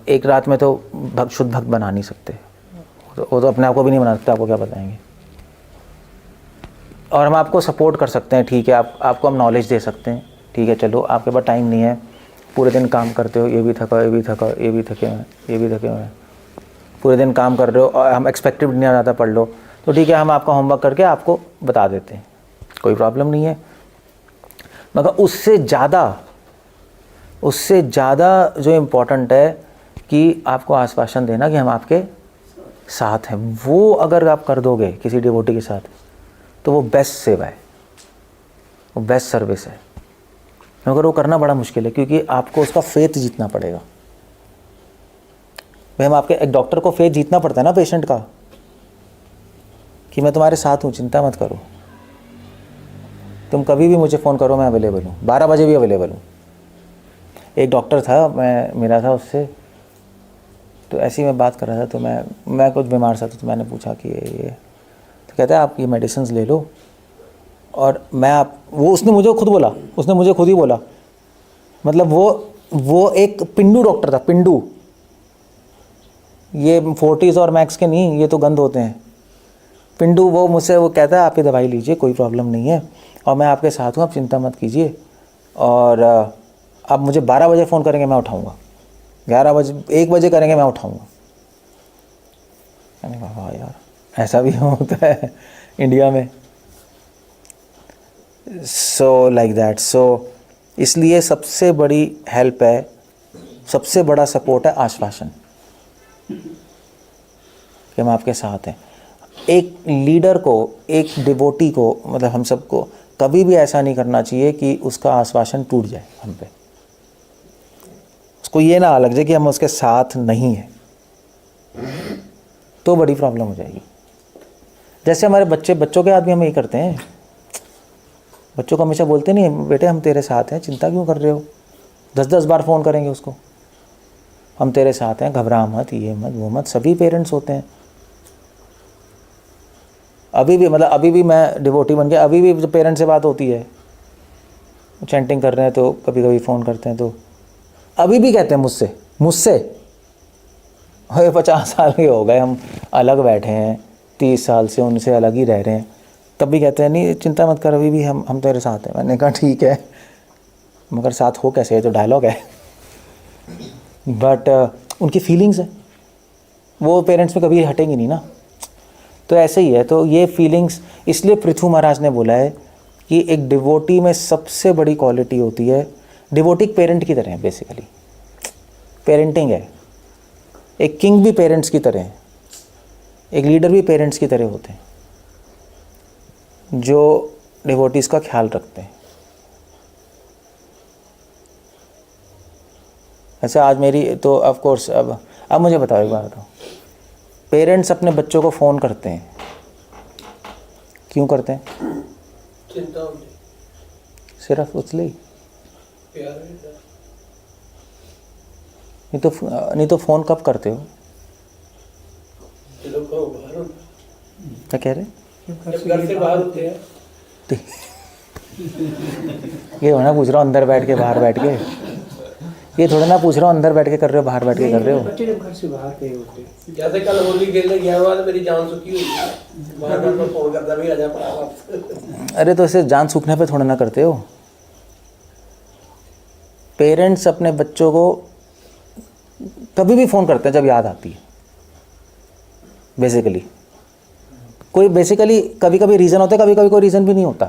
एक रात में तो शुद्ध भक्त बना नहीं सकते, वो तो अपने आप को भी नहीं बना सकते, आपको क्या बताएंगे। और हम आपको सपोर्ट कर सकते हैं, ठीक है, आपको हम नॉलेज दे सकते हैं, ठीक है, चलो आपके पास टाइम नहीं है, पूरे दिन काम करते हो, ये भी थके हुए हैं, पूरे दिन काम कर रहे हो और हम एक्सपेक्टेड नहीं ज़्यादा पढ़ लो, तो ठीक है, हम आपका होमवर्क करके आपको बता देते हैं, कोई प्रॉब्लम नहीं है। मगर उससे ज़्यादा जो इम्पोर्टेंट है कि आपको आश्वासन देना कि हम आपके साथ हैं, वो अगर आप कर दोगे किसी डिवोटी के साथ, तो वो बेस्ट सेवा है, वो बेस्ट सर्विस है। मगर वो करना बड़ा मुश्किल है, क्योंकि आपको उसका फेथ जीतना पड़ेगा। भाई हम आपके, एक डॉक्टर को फेथ जीतना पड़ता है ना पेशेंट का, कि मैं तुम्हारे साथ हूँ, चिंता मत करो। तुम कभी भी मुझे फ़ोन करो, मैं अवेलेबल हूँ, 12 बजे भी अवेलेबल हूँ। एक डॉक्टर था, मैं मिला था उससे, तो ऐसी मैं बात कर रहा था, तो मैं कुछ बीमार सा था, तो मैंने पूछा कि ये तो कहता है आप ये मेडिसिन ले लो और उसने मुझे खुद बोला, उसने मुझे खुद ही बोला, मतलब वो एक पिंडू डॉक्टर था, पिंडू, ये 40s और मैक्स के नहीं, ये तो गंद होते हैं, पिंडू। वो मुझसे वो कहता है आप ये दवाई लीजिए, कोई प्रॉब्लम नहीं है और मैं आपके साथ हूँ, आप चिंता मत कीजिए, और आप मुझे 12 बजे फ़ोन करेंगे मैं उठाऊँगा, 11 बजे 1 बजे करेंगे मैं उठाऊँगा। मैंने कहा वाह यार, ऐसा भी होता है इंडिया में। So like that. सो इसलिए सबसे बड़ी हेल्प है, सबसे बड़ा सपोर्ट है आश्वासन कि हम आपके साथ हैं। एक लीडर को, एक डिवोटी को, मतलब हम सबको कभी भी ऐसा नहीं करना चाहिए कि उसका आश्वासन टूट जाए हम पे, उसको ये ना लग जाए कि हम उसके साथ नहीं हैं, तो बड़ी प्रॉब्लम हो जाएगी। जैसे हमारे बच्चों के आदमी हम यही करते हैं, बच्चों को हमेशा बोलते नहीं है बेटे हम तेरे साथ हैं, चिंता क्यों कर रहे हो, 10-10 बार फ़ोन करेंगे उसको, हम तेरे साथ हैं, घबरा मत, ये मत वो मत। सभी पेरेंट्स होते हैं। अभी भी मैं डिवोटी बन गया, अभी भी जब पेरेंट्स से बात होती है, चैंटिंग कर रहे हैं तो कभी कभी फ़ोन करते हैं, तो अभी भी कहते हैं मुझसे 50 साल के हो गए, हम अलग बैठे हैं, 30 साल से उनसे अलग ही रह रहे हैं, तब भी कहते हैं नहीं चिंता मत कर, अभी भी हम तेरे साथ हैं। मैंने कहा ठीक है, मगर साथ हो कैसे, ये तो डायलॉग है। बट उनकी फीलिंग्स है, वो पेरेंट्स में कभी हटेंगी नहीं ना, तो ऐसे ही है। तो ये फीलिंग्स, इसलिए पृथु महाराज ने बोला है कि एक डिवोटी में सबसे बड़ी क्वालिटी होती है, डिवोटी पेरेंट की तरह है, बेसिकली पेरेंटिंग है। एक किंग भी पेरेंट्स की तरह है, एक लीडर भी पेरेंट्स की तरह होते हैं, जो डिवोटीज़ का ख्याल रखते हैं। ऐसे आज मेरी तो ऑफ कोर्स, अब मुझे बताओ, एक बार बताओ, पेरेंट्स अपने बच्चों को फ़ोन करते हैं, क्यों करते हैं? चिंता होती, सिर्फ उसलिए? प्यार है। नहीं तो फ़ोन कब करते हो? चलो कहो बाहर हो, क्या कह रहे? जब घर से बाहर होते हैं। ये थोड़ा ना पूछ रहा हूँ अंदर बैठ के बाहर बैठ के, ये थोड़ा ना पूछ रहा हूँ अंदर बैठ के कर रहे हो बाहर बैठ के कर रहे हो। बच्चे जब घर से बाहर गए होते हैं, जैसे कल होली खेलने गया हुआ तो मेरी जान सुखी हुई है, बाहर बार फोन करता भी आ जा पड़ा वापस। अरे तो इसे जान सूखने पे थोड़ा ना करते हो। पेरेंट्स अपने बच्चों को कभी भी फ़ोन करते हैं जब याद आती है, बेसिकली कभी कभी रीज़न होता है, कभी कभी कोई रीज़न भी नहीं होता।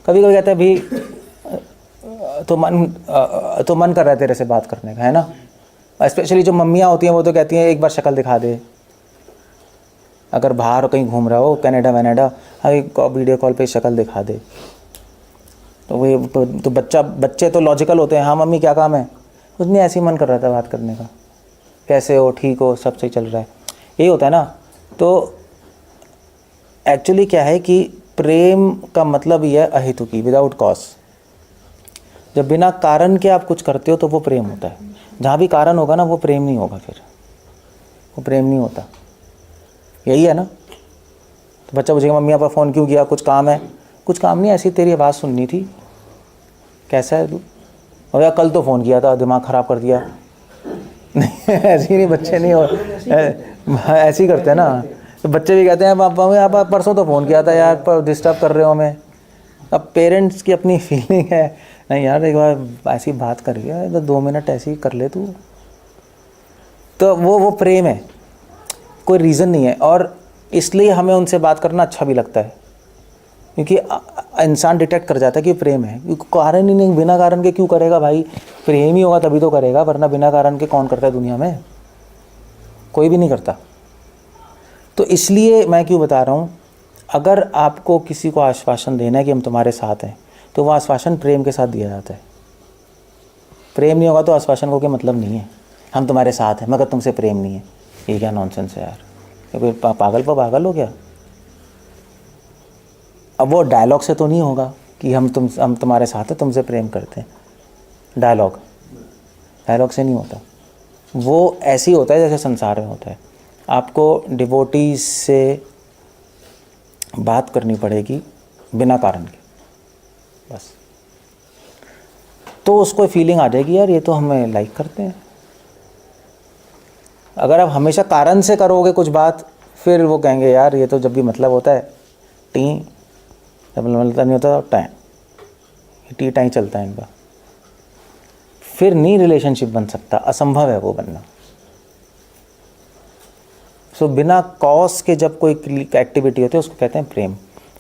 कभी कभी कहते हैं भी तो मन कर रहा है तेरे से बात करने का, है ना। स्पेशली जो मम्मियाँ होती हैं वो तो कहती हैं एक बार शक्ल दिखा दे, अगर बाहर कहीं घूम रहा हो कनाडा वीडियो कॉल पे शक्ल दिखा दे। तो वो तो बच्चे तो लॉजिकल होते हैं, हाँ मम्मी क्या काम है, कुछ नहीं ऐसे ही मन कर रहा था बात करने का, कैसे हो, ठीक हो, सब सही चल रहा है, यही होता है ना। तो एक्चुअली क्या है कि प्रेम का मतलब ये है अहेतुकी, विदाउट कॉज। जब बिना कारण के आप कुछ करते हो तो वो प्रेम होता है। जहाँ भी कारण होगा ना वो प्रेम नहीं होगा, फिर वो प्रेम नहीं होता। यही है ना। तो बच्चा पूछेगा मम्मी आपका फ़ोन क्यों किया, कुछ काम है? कुछ काम नहीं, ऐसी तेरी आवाज़ सुननी थी, कैसा है तू, और यार कल तो फ़ोन किया था दिमाग ख़राब कर दिया। नहीं ऐसे ही नहीं, बच्चे नहीं हो ऐसे ही करते हैं ना। तो बच्चे भी कहते हैं पापा आप परसों तो फ़ोन किया था यार, पर डिस्टर्ब कर रहे हो हमें। अब पेरेंट्स की अपनी फीलिंग है, नहीं यार एक बार ऐसी बात कर गया तो 2 मिनट ऐसे ही कर ले तू, तो वो प्रेम है, कोई रीज़न नहीं है। और इसलिए हमें उनसे बात करना अच्छा भी लगता है, क्योंकि इंसान डिटेक्ट कर जाता है कि प्रेम है। क्योंकि कारण ही नहीं, बिना कारण के क्यों करेगा भाई, प्रेम ही होगा तभी तो करेगा, वरना बिना कारण के कौन करता है दुनिया में, कोई भी नहीं करता। तो इसलिए मैं क्यों बता रहा हूँ, अगर आपको किसी को आश्वासन देना है कि हम तुम्हारे साथ हैं, तो वह आश्वासन प्रेम के साथ दिया जाता है। प्रेम नहीं होगा तो आश्वासन को कोई मतलब नहीं है, हम तुम्हारे साथ हैं मगर तुमसे प्रेम नहीं है। ये क्या नॉनसेंस है यार, ये कोई पागल हो गया। अब वो डायलॉग से तो नहीं होगा कि हम तुम्हारे साथ हैं, तुमसे प्रेम करते हैं। डायलॉग से नहीं होता, वो ऐसे ही होता है जैसे संसार में होता है। आपको डिवोटीज से बात करनी पड़ेगी बिना कारण के, बस। तो उसको फीलिंग आ जाएगी, यार ये तो हमें लाइक करते हैं। अगर आप हमेशा कारण से करोगे कुछ बात, फिर वो कहेंगे यार ये तो जब भी मतलब होता है टी, जब मतलब नहीं होता टाइम, टी टाइम चलता है इनका, फिर नहीं रिलेशनशिप बन सकता, असंभव है वो बनना। सो बिना कॉज के जब कोई एक्टिविटी होती है उसको कहते हैं प्रेम।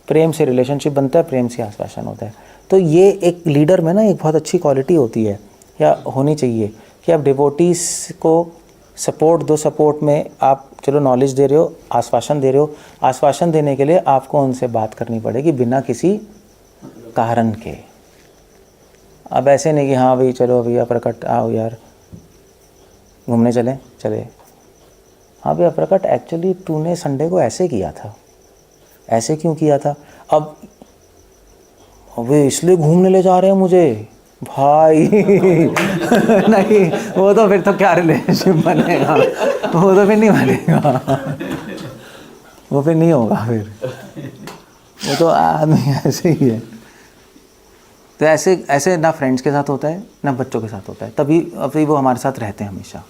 प्रेम से रिलेशनशिप बनता है, प्रेम से आश्वासन होता है। तो ये एक लीडर में ना एक बहुत अच्छी क्वालिटी होती है या होनी चाहिए कि आप डिवोटीज को सपोर्ट दो। सपोर्ट में आप चलो नॉलेज दे रहे हो, आश्वासन दे रहे हो। आश्वासन देने के लिए आपको उनसे बात करनी पड़ेगी बिना किसी कारण के। अब ऐसे नहीं कि हाँ भाई चलो भैया प्रकट आओ यार घूमने चले। हाँ भैया प्रकट, एक्चुअली तूने संडे को ऐसे किया था, ऐसे क्यों किया था? अब वे इसलिए घूमने ले जा रहे हैं मुझे भाई नहीं, वो तो फिर तो क्या रिलेशनशिप बनेगा, वो तो फिर नहीं बनेगा, वो फिर नहीं होगा, फिर वो तो आदमी ऐसे ही है। तो ऐसे ना फ्रेंड्स के साथ होता है ना बच्चों के साथ होता है, तभी वो हमारे साथ रहते हैं हमेशा।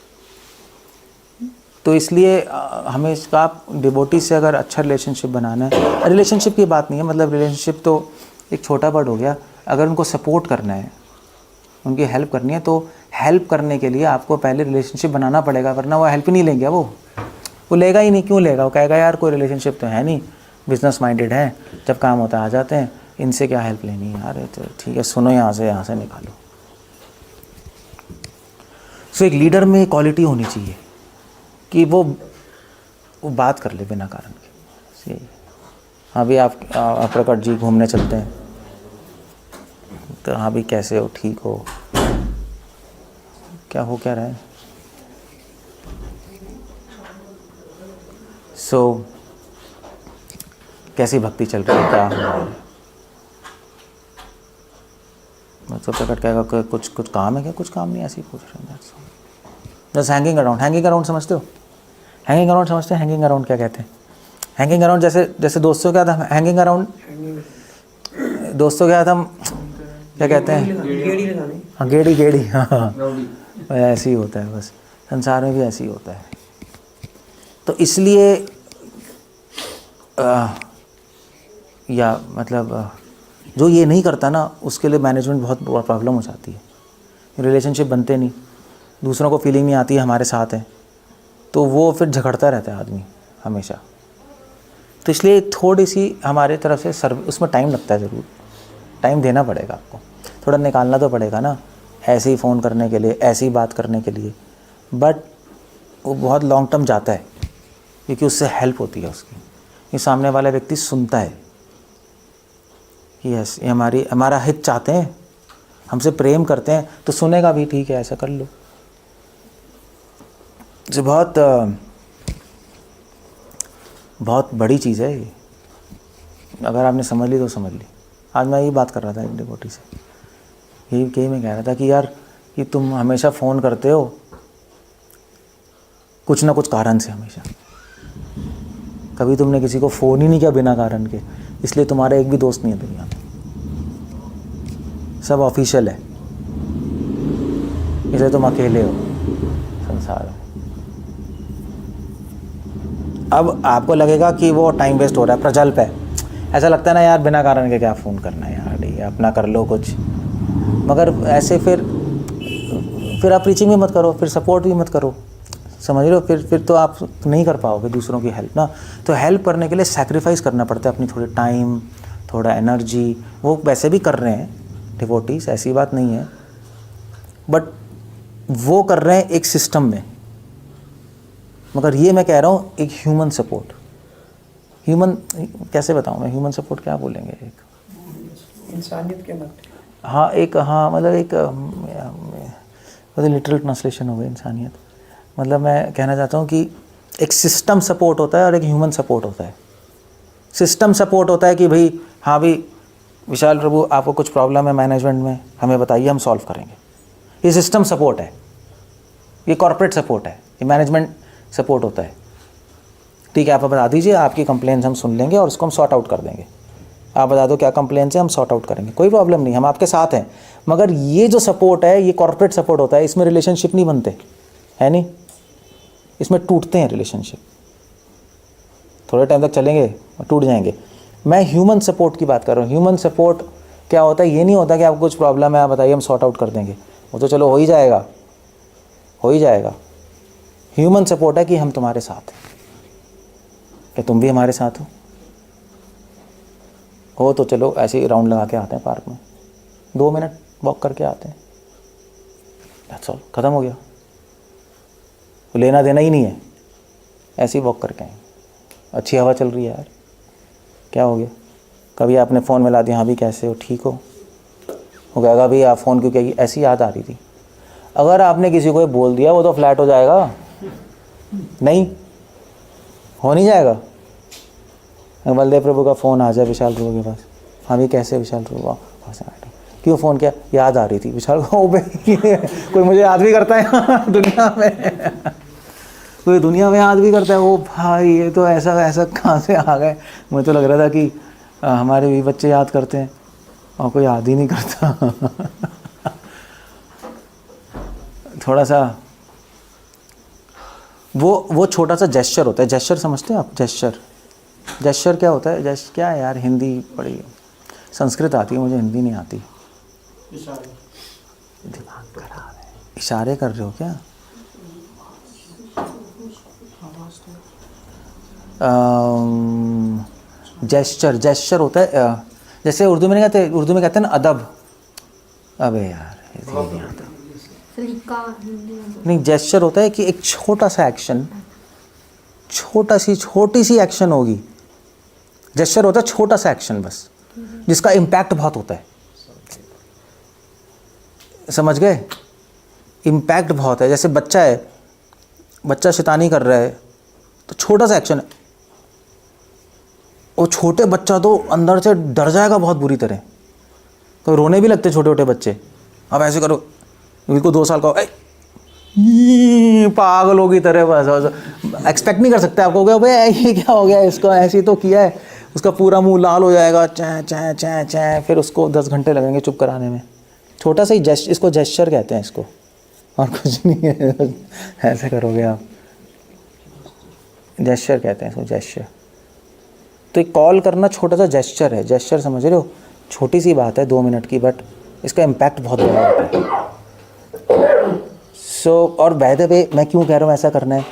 तो इसलिए हमेशा आप डिवोटी से अगर अच्छा रिलेशनशिप बनाना है, रिलेशनशिप की बात नहीं है, मतलब रिलेशनशिप तो एक छोटा वर्ड हो गया। अगर उनको सपोर्ट करना है, उनकी हेल्प करनी है, तो हेल्प करने के लिए आपको पहले रिलेशनशिप बनाना पड़ेगा, वरना वो हेल्प ही नहीं लेंगे। वो लेगा ही नहीं। क्यों लेगा? वो कहेगा यार कोई रिलेशनशिप तो है नहीं, बिजनेस माइंडेड है, जब काम होता है आ जाते हैं, इनसे क्या हेल्प लेनी है यार। तो ठीक है, सुनो यहाँ से निकालो। सो एक लीडर में क्वालिटी होनी चाहिए कि वो बात कर ले बिना कारण के। हाँ भी आप प्रकट जी घूमने चलते हैं, तो हाँ भी कैसे हो, ठीक हो, क्या रहा है? सो कैसी भक्ति चल रही है, क्या हो रहा है? मतलब प्रकट कहेगा कि कुछ काम है क्या? कुछ काम नहीं, ऐसे ही पूछ रहे हैं। जस्ट हैंगिंग अराउंड समझते हो? हैंगिंग अराउंड क्या कहते हैं? हैंगिंग अराउंड जैसे दोस्तों क्या था, हैंगिंग अराउंड दोस्तों क्या था, क्या कहते हैं? हाँ गेड़ी हाँ, ऐसे ही होता है, बस संसार में भी ऐसे ही होता है। तो इसलिए या मतलब जो ये नहीं करता ना, उसके लिए मैनेजमेंट बहुत प्रॉब्लम हो जाती है। रिलेशनशिप बनते नहीं, दूसरों को फीलिंग नहीं आती है हमारे साथ है, तो वो फिर झगड़ता रहता है आदमी हमेशा। तो इसलिए थोड़ी सी हमारे तरफ से उसमें टाइम लगता है, ज़रूर टाइम देना पड़ेगा आपको, थोड़ा निकालना तो पड़ेगा ना, ऐसे ही फ़ोन करने के लिए, ऐसे ही बात करने के लिए। बट वो बहुत लॉन्ग टर्म जाता है, क्योंकि उससे हेल्प होती है उसकी, कि सामने वाला व्यक्ति सुनता है कि यस ये हमारा हित चाहते हैं, हमसे प्रेम करते हैं, तो सुनेगा भी, ठीक है ऐसा कर लो। जो बहुत बड़ी चीज़ है ये, अगर आपने समझ ली तो समझ ली। आज मैं यही बात कर रहा था एक डिवोटी से, यही मैं कह रहा था कि यार कि तुम हमेशा फ़ोन करते हो कुछ ना कुछ कारण से, हमेशा कभी तुमने किसी को फ़ोन ही नहीं किया बिना कारण के, इसलिए तुम्हारा एक भी दोस्त नहीं है दुनिया में, सब ऑफिशियल है, इसलिए तुम अकेले हो संसार में। अब आपको लगेगा कि वो टाइम वेस्ट हो रहा है, प्रजल्प है, ऐसा लगता है ना यार बिना कारण के क्या फ़ोन करना है यार, ये अपना कर लो कुछ। मगर ऐसे फिर आप प्रीचिंग भी मत करो, फिर सपोर्ट भी मत करो, समझ रहे हो? फिर तो आप नहीं कर पाओगे दूसरों की हेल्प ना। तो हेल्प करने के लिए सैक्रिफाइस करना पड़ता है, अपनी थोड़ी टाइम, थोड़ा एनर्जी। वो वैसे भी कर रहे हैं डिवोटीज, ऐसी बात नहीं है, बट वो कर रहे हैं एक सिस्टम में। मगर ये मैं कह रहा हूँ एक ह्यूमन सपोर्ट, ह्यूमन कैसे बताऊँ मैं, ह्यूमन सपोर्ट क्या बोलेंगे, एक इंसानियत के नाते। हाँ एक, हाँ मतलब एक लिटरल ट्रांसलेशन हो गई इंसानियत। मतलब मैं कहना चाहता हूँ कि एक सिस्टम सपोर्ट होता है और एक ह्यूमन सपोर्ट होता है। सिस्टम सपोर्ट होता है कि भाई हाँ भाई विशाल प्रभु आपको कुछ प्रॉब्लम है मैनेजमेंट में, हमें बताइए, हम सॉल्व करेंगे। ये सिस्टम सपोर्ट है, ये कॉर्पोरेट सपोर्ट है, ये मैनेजमेंट सपोर्ट होता है। ठीक है, आप बता दीजिए, आपकी कंप्लेंट्स हम सुन लेंगे और उसको हम सॉर्ट आउट कर देंगे। आप बता दो क्या कंप्लेंट्स है, हम सॉर्ट आउट करेंगे, कोई प्रॉब्लम नहीं, हम आपके साथ हैं। मगर ये जो सपोर्ट है, ये कॉर्पोरेट सपोर्ट होता है, इसमें रिलेशनशिप नहीं बनते, है नहीं, इसमें टूटते हैं रिलेशनशिप, थोड़े टाइम तक चलेंगे और टूट जाएंगे। मैं ह्यूमन सपोर्ट की बात कर रहा हूँ। ह्यूमन सपोर्ट क्या होता है, ये नहीं होता कि आपको कुछ प्रॉब्लम है, आप बताइए, हम सॉर्ट आउट कर देंगे, वो तो चलो हो ही जाएगा, हो ही जाएगा। ह्यूमन सपोर्ट है कि हम तुम्हारे साथ हैं, क्या तुम भी हमारे साथ हो तो चलो ऐसे ही राउंड लगा के आते हैं पार्क में, 2 मिनट वॉक करके आते हैं, दैट्स ऑल, ख़त्म हो गया, लेना देना ही नहीं है, ऐसे ही वॉक करके आए। अच्छी हवा चल रही है यार, क्या हो गया? कभी आपने फ़ोन मिला दिया, हाँ भी कैसे हो, ठीक हो कहेगा भाई आप फ़ोन क्यों किया, ऐसी याद आ रही थी। अगर आपने किसी को बोल दिया वो तो फ्लैट हो जाएगा, नहीं हो नहीं जाएगा। बलदेव प्रभु का फ़ोन आ जाए विशाल प्रभु के पास, हाँ भी कैसे विशाल प्रभु, क्यों फ़ोन किया, याद आ रही थी विशाल को, ओ भाई कोई मुझे याद भी करता है दुनिया में, कोई दुनिया में याद भी करता है, ओ भाई ये तो ऐसा कहाँ से आ गए। मुझे तो लग रहा था कि हमारे भी बच्चे याद करते हैं और कोई याद ही नहीं करता। थोड़ा सा वो छोटा सा जेस्चर होता है, जेस्चर समझते हैं आप? जेस्चर क्या होता है? क्या है यार, हिंदी पढ़ी, संस्कृत आती है मुझे, हिंदी नहीं आती। इशारे। दिमाग खराब है, इशारे कर रहे हो क्या? जेस्चर होता है, जैसे उर्दू में नहीं कहते ना अदब, अबे यार नहीं आता। नहीं, जेस्चर होता है कि एक छोटा सा एक्शन, छोटी सी एक्शन होगी, जेस्चर होता है छोटा सा एक्शन बस, जिसका इम्पैक्ट बहुत होता है, समझ गए? इम्पैक्ट बहुत है। जैसे बच्चा शैतानी कर रहा है तो छोटा सा एक्शन है, वो छोटे बच्चा तो अंदर से डर जाएगा बहुत बुरी तरह, तो रोने भी लगते छोटे छोटे बच्चे। अब ऐसे करो, बिल्कुल 2 साल का पागलों की तरह, बस एक्सपेक्ट नहीं कर सकते। आपको क्या भाई ये क्या हो गया इसको, ऐसे ही तो किया है, उसका पूरा मुंह लाल हो जाएगा, चैं, फिर उसको 10 घंटे लगेंगे चुप कराने में। छोटा सा ही इसको जेस्चर कहते हैं इसको, और कुछ नहीं है। ऐसे करोगे आप, जेस्चर कहते हैं इसको, जेस्चर। तो एक कॉल करना छोटा सा जेस्चर है, जेस्चर समझ रहे हो? छोटी सी बात है 2 मिनट की, बट इसका इम्पैक्ट बहुत बड़ा होता है। और बाय द वे मैं क्यों कह रहा हूँ ऐसा करना है,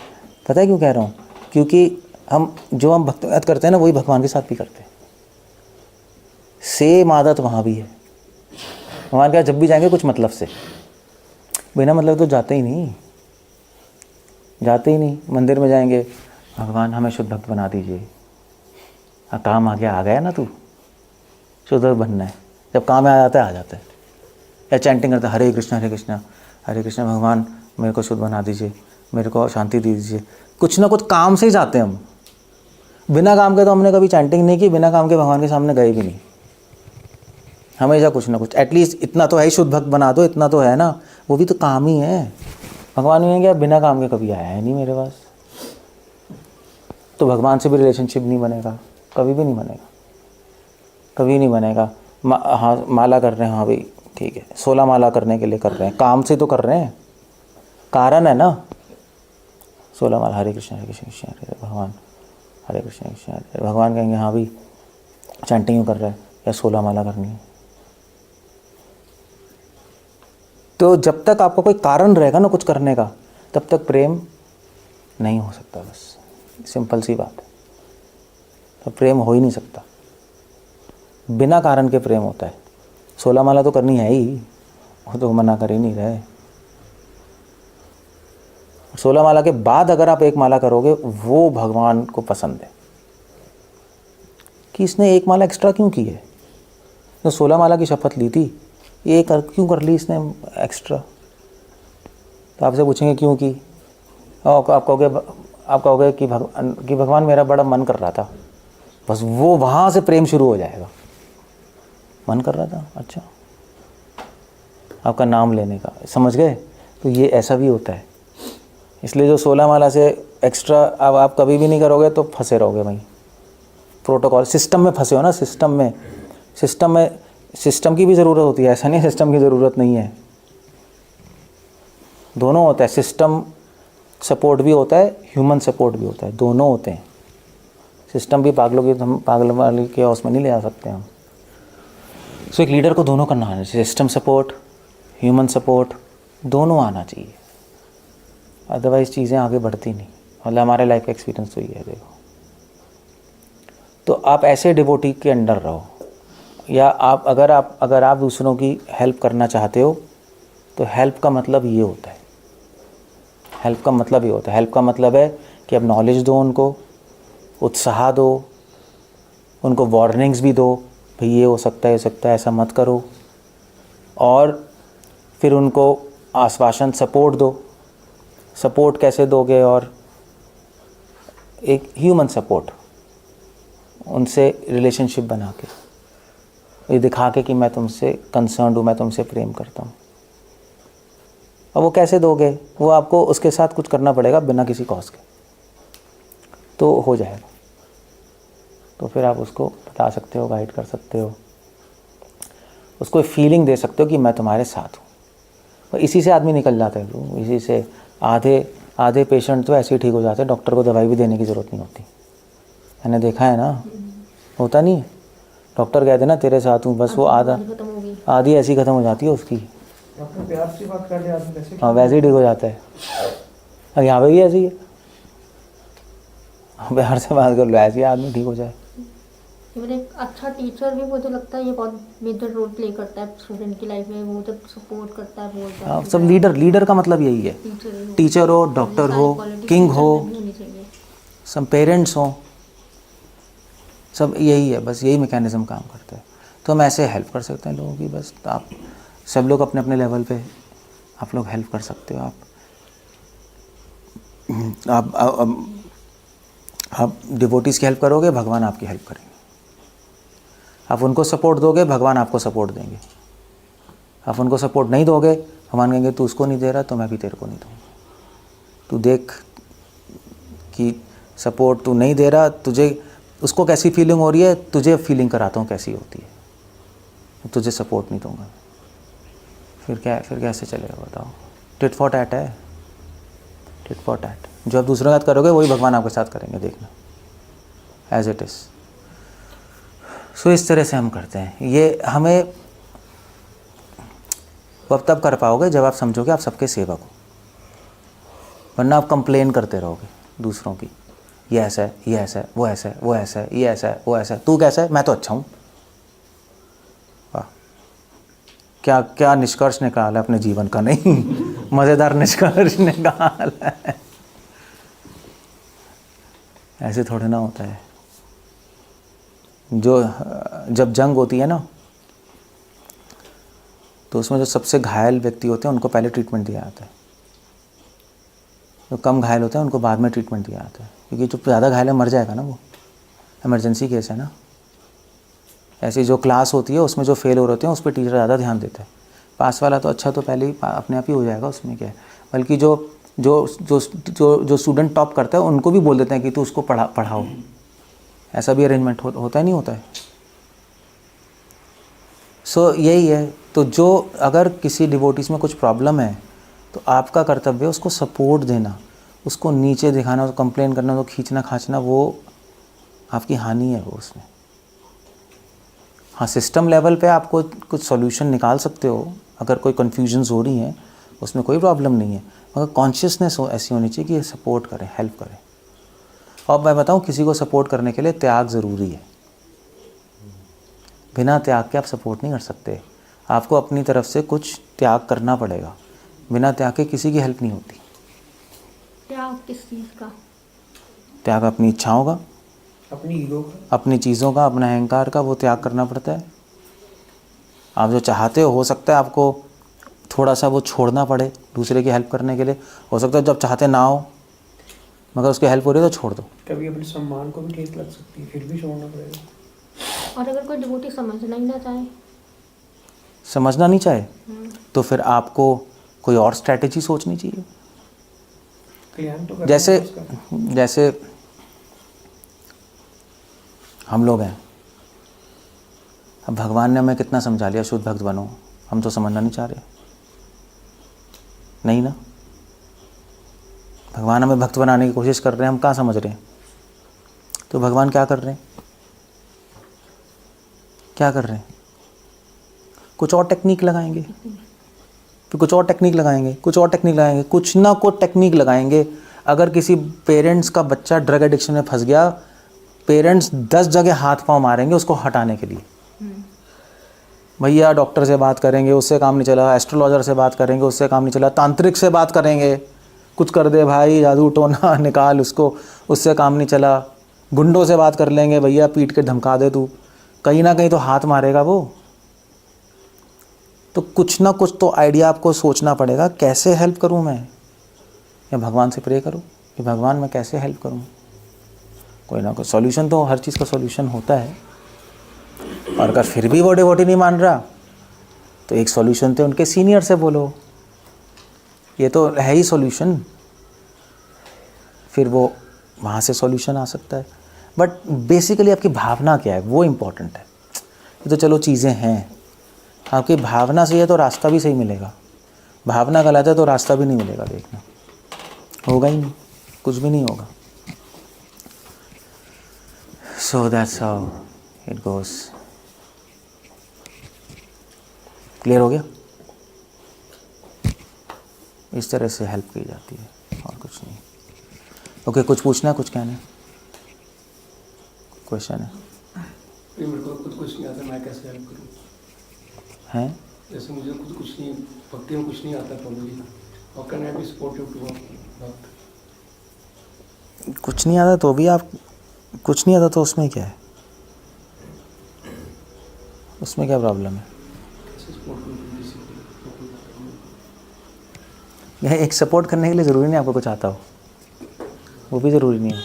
पता है क्यों कह रहा हूँ? क्योंकि हम भक्ति करते हैं ना, वही भगवान के साथ भी करते हैं। सेम आदत वहाँ भी है। भगवान के साथ जब भी जाएंगे कुछ मतलब से, बिना मतलब तो जाते ही नहीं। मंदिर में जाएंगे, भगवान हमें शुद्ध भक्त बना दीजिए, काम आ गया ना, तू शुद्ध भक्त बनना है। जब काम में आ जाता है, या चैंटिंग करता है, हरे कृष्णा हरे कृष्णा, भगवान मेरे को शुद्ध बना दीजिए, मेरे को शांति दीजिए। कुछ ना कुछ काम से ही जाते हैं हम, बिना काम के तो हमने कभी चैंटिंग नहीं की, बिना काम के भगवान के सामने गए भी नहीं। हमेशा कुछ ना कुछ, एटलीस्ट इतना तो है ही, शुद्ध भक्त बना दो, इतना तो है ना, वो भी तो काम ही है। भगवान में क्या बिना काम के कभी आया है नहीं मेरे पास, तो भगवान से भी रिलेशनशिप नहीं बनेगा, कभी भी नहीं बनेगा, कभी नहीं बनेगा। हाँ माला कर रहे हैं, हाँ भाई ठीक है, 16 माला करने के लिए कर रहे हैं, काम से तो कर रहे हैं, कारण है ना। 16 माला, हरे कृष्ण कृष्ण हरे भगवान, हरे कृष्ण कृष्ण हरे भगवान, कहेंगे हाँ भाई चैंटिंग कर रहा है या 16 माला करनी है। तो जब तक आपका कोई कारण रहेगा ना कुछ करने का, तब तक प्रेम नहीं हो सकता। बस सिंपल सी बात है, तो प्रेम हो ही नहीं सकता। बिना कारण के प्रेम होता है। 16 माला तो करनी है ही, वो तो मना कर ही नहीं रहे। 16 माला के बाद अगर आप 1 माला करोगे, वो भगवान को पसंद है कि इसने 1 माला एक्स्ट्रा क्यों की है। तो 16 माला की शपथ ली थी, ये क्यों कर ली इसने एक्स्ट्रा। तो आपसे पूछेंगे क्यों की, आप कहोगे कि भगवान मेरा बड़ा मन कर रहा था। बस वो वहाँ से प्रेम शुरू हो जाएगा। मन कर रहा था, अच्छा आपका नाम लेने का, समझ गए? तो ये ऐसा भी होता है। इसलिए जो 16 माला से एक्स्ट्रा अब आप कभी भी नहीं करोगे तो फंसे रहोगे वहीं प्रोटोकॉल सिस्टम में फंसे हो ना। सिस्टम की भी ज़रूरत होती है, ऐसा नहीं सिस्टम की ज़रूरत नहीं है, दोनों होता है। सिस्टम सपोर्ट भी होता है, ह्यूमन सपोर्ट भी होता है, दोनों होते हैं। सिस्टम भी पागल वाली के हाउस में नहीं ले आ सकते हम। सो एक लीडर को दोनों करना आना चाहिए, सिस्टम सपोर्ट, ह्यूमन सपोर्ट, दोनों आना चाहिए, अदरवाइज़ चीज़ें आगे बढ़ती नहीं। मतलब हमारे लाइफ का एक्सपीरियंस तो ये है। देखो, तो आप ऐसे डिवोटी के अंडर रहो, या आप अगर आप दूसरों की हेल्प करना चाहते हो तो हेल्प का मतलब ये होता है। हेल्प का मतलब है कि आप नॉलेज दो उनको, उत्साह दो उनको, वार्निंग्स भी दो, भाई ये हो सकता है ऐसा मत करो, और फिर उनको आश्वासन सपोर्ट दो। सपोर्ट कैसे दोगे? और एक ह्यूमन सपोर्ट, उनसे रिलेशनशिप बना के, ये दिखा के कि मैं तुमसे कंसर्न्ड हूँ, मैं तुमसे प्रेम करता हूँ। अब वो कैसे दोगे? वो आपको उसके साथ कुछ करना पड़ेगा बिना किसी कॉस्ट के, तो हो जाएगा। तो फिर आप उसको बता सकते हो, गाइड कर सकते हो, उसको फीलिंग दे सकते हो कि मैं तुम्हारे साथ हूँ। और इसी से आदमी निकल जाता है ब्रो। इसी से आधे पेशेंट तो ऐसे ही ठीक हो जाते हैं, डॉक्टर को दवाई भी देने की ज़रूरत नहीं होती। मैंने देखा है ना, होता नहीं है। डॉक्टर कहते ना तेरे साथ हूँ, बस वो आधी ऐसी ख़त्म हो जाती है उसकी। डॉक्टर प्यार से बात कर ले आदमी वैसे हाँ, वैसे ही ठीक हो जाता है। और यहाँ पे भी ऐसे ही है, प्यार से बात कर लो, ऐसे ही आदमी ठीक हो जाए। इवन एक अच्छा टीचर भी मुझे लगता है ये बहुत मेजर रोल प्ले करता है स्टूडेंट की लाइफ में। वो जब सपोर्ट करता है, बोलता है, हाँ, सब लीडर का मतलब यही है। टीचर हो, डॉक्टर हो, किंग हो, सब पेरेंट्स हो, सब यही है, बस यही मैकेनिज्म काम करता है। तो हम ऐसे हेल्प कर सकते हैं लोगों की। बस आप सब लोग अपने अपने लेवल पे आप लोग हेल्प कर सकते हो। आप डिवोटीज़ की हेल्प करोगे, भगवान आपकी हेल्प करेंगे। आप उनको सपोर्ट दोगे, भगवान आपको सपोर्ट देंगे। आप उनको सपोर्ट नहीं दोगे, भगवान कहेंगे तू उसको नहीं दे रहा तो मैं भी तेरे को नहीं दूँगा। तू देख कि सपोर्ट तू नहीं दे रहा, तुझे उसको कैसी फीलिंग हो रही है, तुझे फीलिंग कराता हूँ कैसी होती है, तुझे सपोर्ट नहीं दूँगा। फिर कैसे चलेगा बताओ? टिट फॉर टैट है, टिट फॉर टैट। जो आप दूसरों के साथ करोगे वही भगवान आपके साथ करेंगे, देखना, एज इट इज़। सो इस तरह से हम करते हैं। ये हमें अब तब कर पाओगे जब आप समझोगे आप सबके सेवक हो, वरना आप कंप्लेन करते रहोगे दूसरों की, ये ऐसा है, ये ऐसा है, वो ऐसा है, वो ऐसा है, ये ऐसा है, वो ऐसा है, तू कैसा है, मैं तो अच्छा हूँ। वाह, क्या क्या निष्कर्ष निकाला अपने जीवन का, नहीं मज़ेदार निष्कर्ष निकाला है। ऐसे थोड़े ना होता है। जब जंग होती है ना, तो उसमें जो सबसे घायल व्यक्ति होते हैं उनको पहले ट्रीटमेंट दिया जाता है। जो कम घायल होते हैं उनको बाद में ट्रीटमेंट दिया जाता है, क्योंकि जो ज़्यादा घायल है मर जाएगा ना, वो इमरजेंसी केस है ना। ऐसी जो क्लास होती है उसमें जो फेल हो रहे होते हैं उस पर टीचर ज़्यादा ध्यान देता है। पास वाला तो अच्छा तो पहले ही अपने आप ही हो जाएगा, उसमें क्या है। बल्कि जो स्टूडेंट टॉप करता है उनको भी बोल देते हैं कि तू उसको पढ़ाओ। ऐसा भी अरेंजमेंट होता है, नहीं होता है। सो यही है। तो जो अगर किसी डिवोटीज में कुछ प्रॉब्लम है तो आपका कर्तव्य है उसको सपोर्ट देना, उसको नीचे दिखाना, उसको कंप्लेन करना, उसको खींचना खांचना, वो आपकी हानि है वो उसमें। हाँ, सिस्टम लेवल पे आपको कुछ सॉल्यूशन निकाल सकते हो, अगर कोई कन्फ्यूजन्स हो रही हैं उसमें कोई प्रॉब्लम नहीं है, मगर कॉन्शियसनेस ऐसी होनी चाहिए कि ये सपोर्ट करें, हेल्प करें। और मैं बताऊँ, किसी को सपोर्ट करने के लिए त्याग ज़रूरी है। बिना त्याग के आप सपोर्ट नहीं कर सकते। आपको अपनी तरफ से कुछ त्याग करना पड़ेगा, बिना त्याग के किसी की हेल्प नहीं होती। त्याग किस चीज़ का? त्याग अपनी इच्छाओं का, अपनी ईगो का, अपनी चीज़ों का, अपने अहंकार का, वो त्याग करना पड़ता है। आप जो चाहते हो सकता है आपको थोड़ा सा वो छोड़ना पड़े दूसरे की हेल्प करने के लिए। हो सकता है जब चाहते ना हो मगर उसकी हेल्प हो रही है तो छोड़ दो। कभी अपने सम्मान को भी ठेस लग सकती है, फिर भी छोड़ना पड़ेगा। और अगर कोई डिवोटी समझना ही ना चाहे, समझना नहीं चाहे तो फिर आपको कोई और स्ट्रैटेजी सोचनी चाहिए। क्लियर तो जैसे हम लोग हैं, अब भगवान ने हमें कितना समझा लिया शुद्ध भक्त बनो, हम तो समझना नहीं चाह रहे, नहीं ना। भगवान हमें भक्त बनाने की कोशिश कर रहे हैं, हम कहाँ समझ रहे हैं। तो भगवान क्या कर रहे हैं, क्या कर रहे हैं, कुछ और टेक्निक लगाएंगे, फिर कुछ और टेक्निक लगाएंगे, कुछ और टेक्निक लगाएंगे, कुछ ना कुछ टेक्निक लगाएंगे। अगर किसी पेरेंट्स का बच्चा ड्रग एडिक्शन में फंस गया, पेरेंट्स 10 जगह हाथ पांव मारेंगे उसको हटाने के लिए। भैया डॉक्टर से बात करेंगे, उससे काम नहीं चला, एस्ट्रोलॉजर से बात करेंगे, उससे काम नहीं चला, तांत्रिक से बात करेंगे, कुछ कर दे भाई, जादू टोना निकाल उसको, उससे काम नहीं चला, गुंडों से बात कर लेंगे, भैया पीट के धमका दे तू, कहीं ना कहीं तो हाथ मारेगा वो। तो कुछ ना कुछ तो आइडिया आपको सोचना पड़ेगा, कैसे हेल्प करूं मैं, या भगवान से प्रे करूं कि भगवान मैं कैसे हेल्प करूं। कोई ना कोई सॉल्यूशन तो, हर चीज़ का सॉल्यूशन होता है। और अगर फिर भी वो डिवोटी नहीं मान रहा तो एक सॉल्यूशन तो उनके सीनियर से बोलो, ये तो है ही सॉल्यूशन, फिर वो वहाँ से सॉल्यूशन आ सकता है। बट बेसिकली आपकी भावना क्या है वो इम्पोर्टेंट है। ये तो चलो चीज़ें हैं, आपकी भावना सही है तो रास्ता भी सही मिलेगा, भावना गलत है तो रास्ता भी नहीं मिलेगा, देखना होगा ही नहीं, कुछ भी नहीं होगा। So that's how it goes. Clear हो गया? इस तरह से हेल्प की जाती है और कुछ नहीं। ओके, कुछ पूछना है, कुछ कहना है, क्वेश्चन है? मेरे को खुद कुछ नहीं आता, मैं कैसे हेल्प करूँ? हैं? जैसे मुझे खुद कुछ नहीं, भक्ति में कुछ नहीं आता problem, how can I be supportive to भक्त? कुछ नहीं आता तो भी आप, कुछ नहीं आता तो उसमें क्या है, उसमें क्या प्रॉब्लम है? कैसे सपोर्ट करूँ किसी को? यह एक सपोर्ट करने के लिए ज़रूरी नहीं आपको कुछ आता हो, वो भी ज़रूरी नहीं है।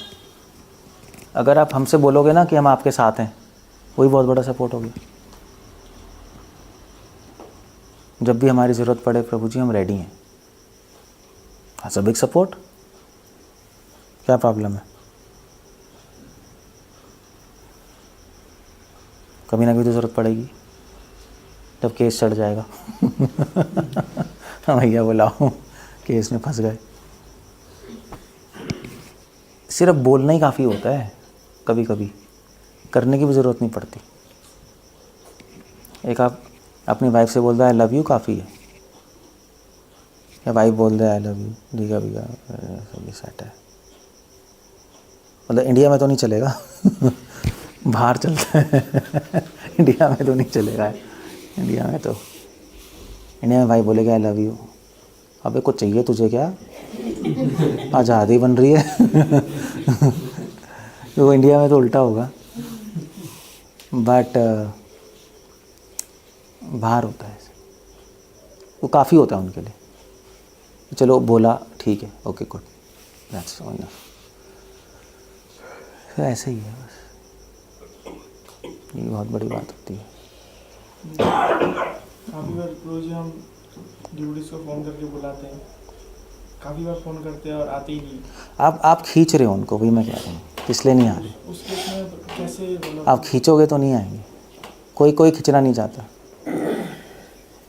अगर आप हमसे बोलोगे ना कि हम आपके साथ हैं, वही बहुत बड़ा सपोर्ट हो गया। जब भी हमारी ज़रूरत पड़े प्रभु जी हम रेडी हैं, दैट्स अ बिग सपोर्ट। क्या प्रॉब्लम है? कभी ना कभी तो ज़रूरत पड़ेगी, जब केस चढ़ जाएगा भैया बुलाओ, केस में फंस गए। सिर्फ बोलना ही काफ़ी होता है, कभी कभी करने की भी ज़रूरत नहीं पड़ती। एक आप अपनी वाइफ से बोल दो आई लव यू, काफ़ी है। या वाइफ बोल दे आई लव यू, भीगा भीगा सभी सेट है। मतलब इंडिया में तो नहीं चलेगा बाहर चलता है इंडिया में तो नहीं चलेगा। इंडिया में भाई बोलेगा आई लव यू, अबे कुछ चाहिए तुझे क्या, आज़ादी बन रही है तो इंडिया में तो उल्टा होगा, बट बाहर होता है, वो काफ़ी होता है उनके लिए। चलो बोला ठीक है, ओके गुड, दैट्स इनफ। तो ऐसे ही है बस, ये बहुत बड़ी बात होती है। काफ़ी बार रोज हम ड्यूटीज को फ़ोन करके बुलाते हैं, काफ़ी बार फ़ोन करते हैं और आते ही नहीं। आप खींच रहे हो उनको, वही मैं कह रहा हूँ, इसलिए नहीं आ रहे। उस केस में कैसे मतलब आप खींचोगे तो नहीं आएंगे, कोई खींचना नहीं चाहता।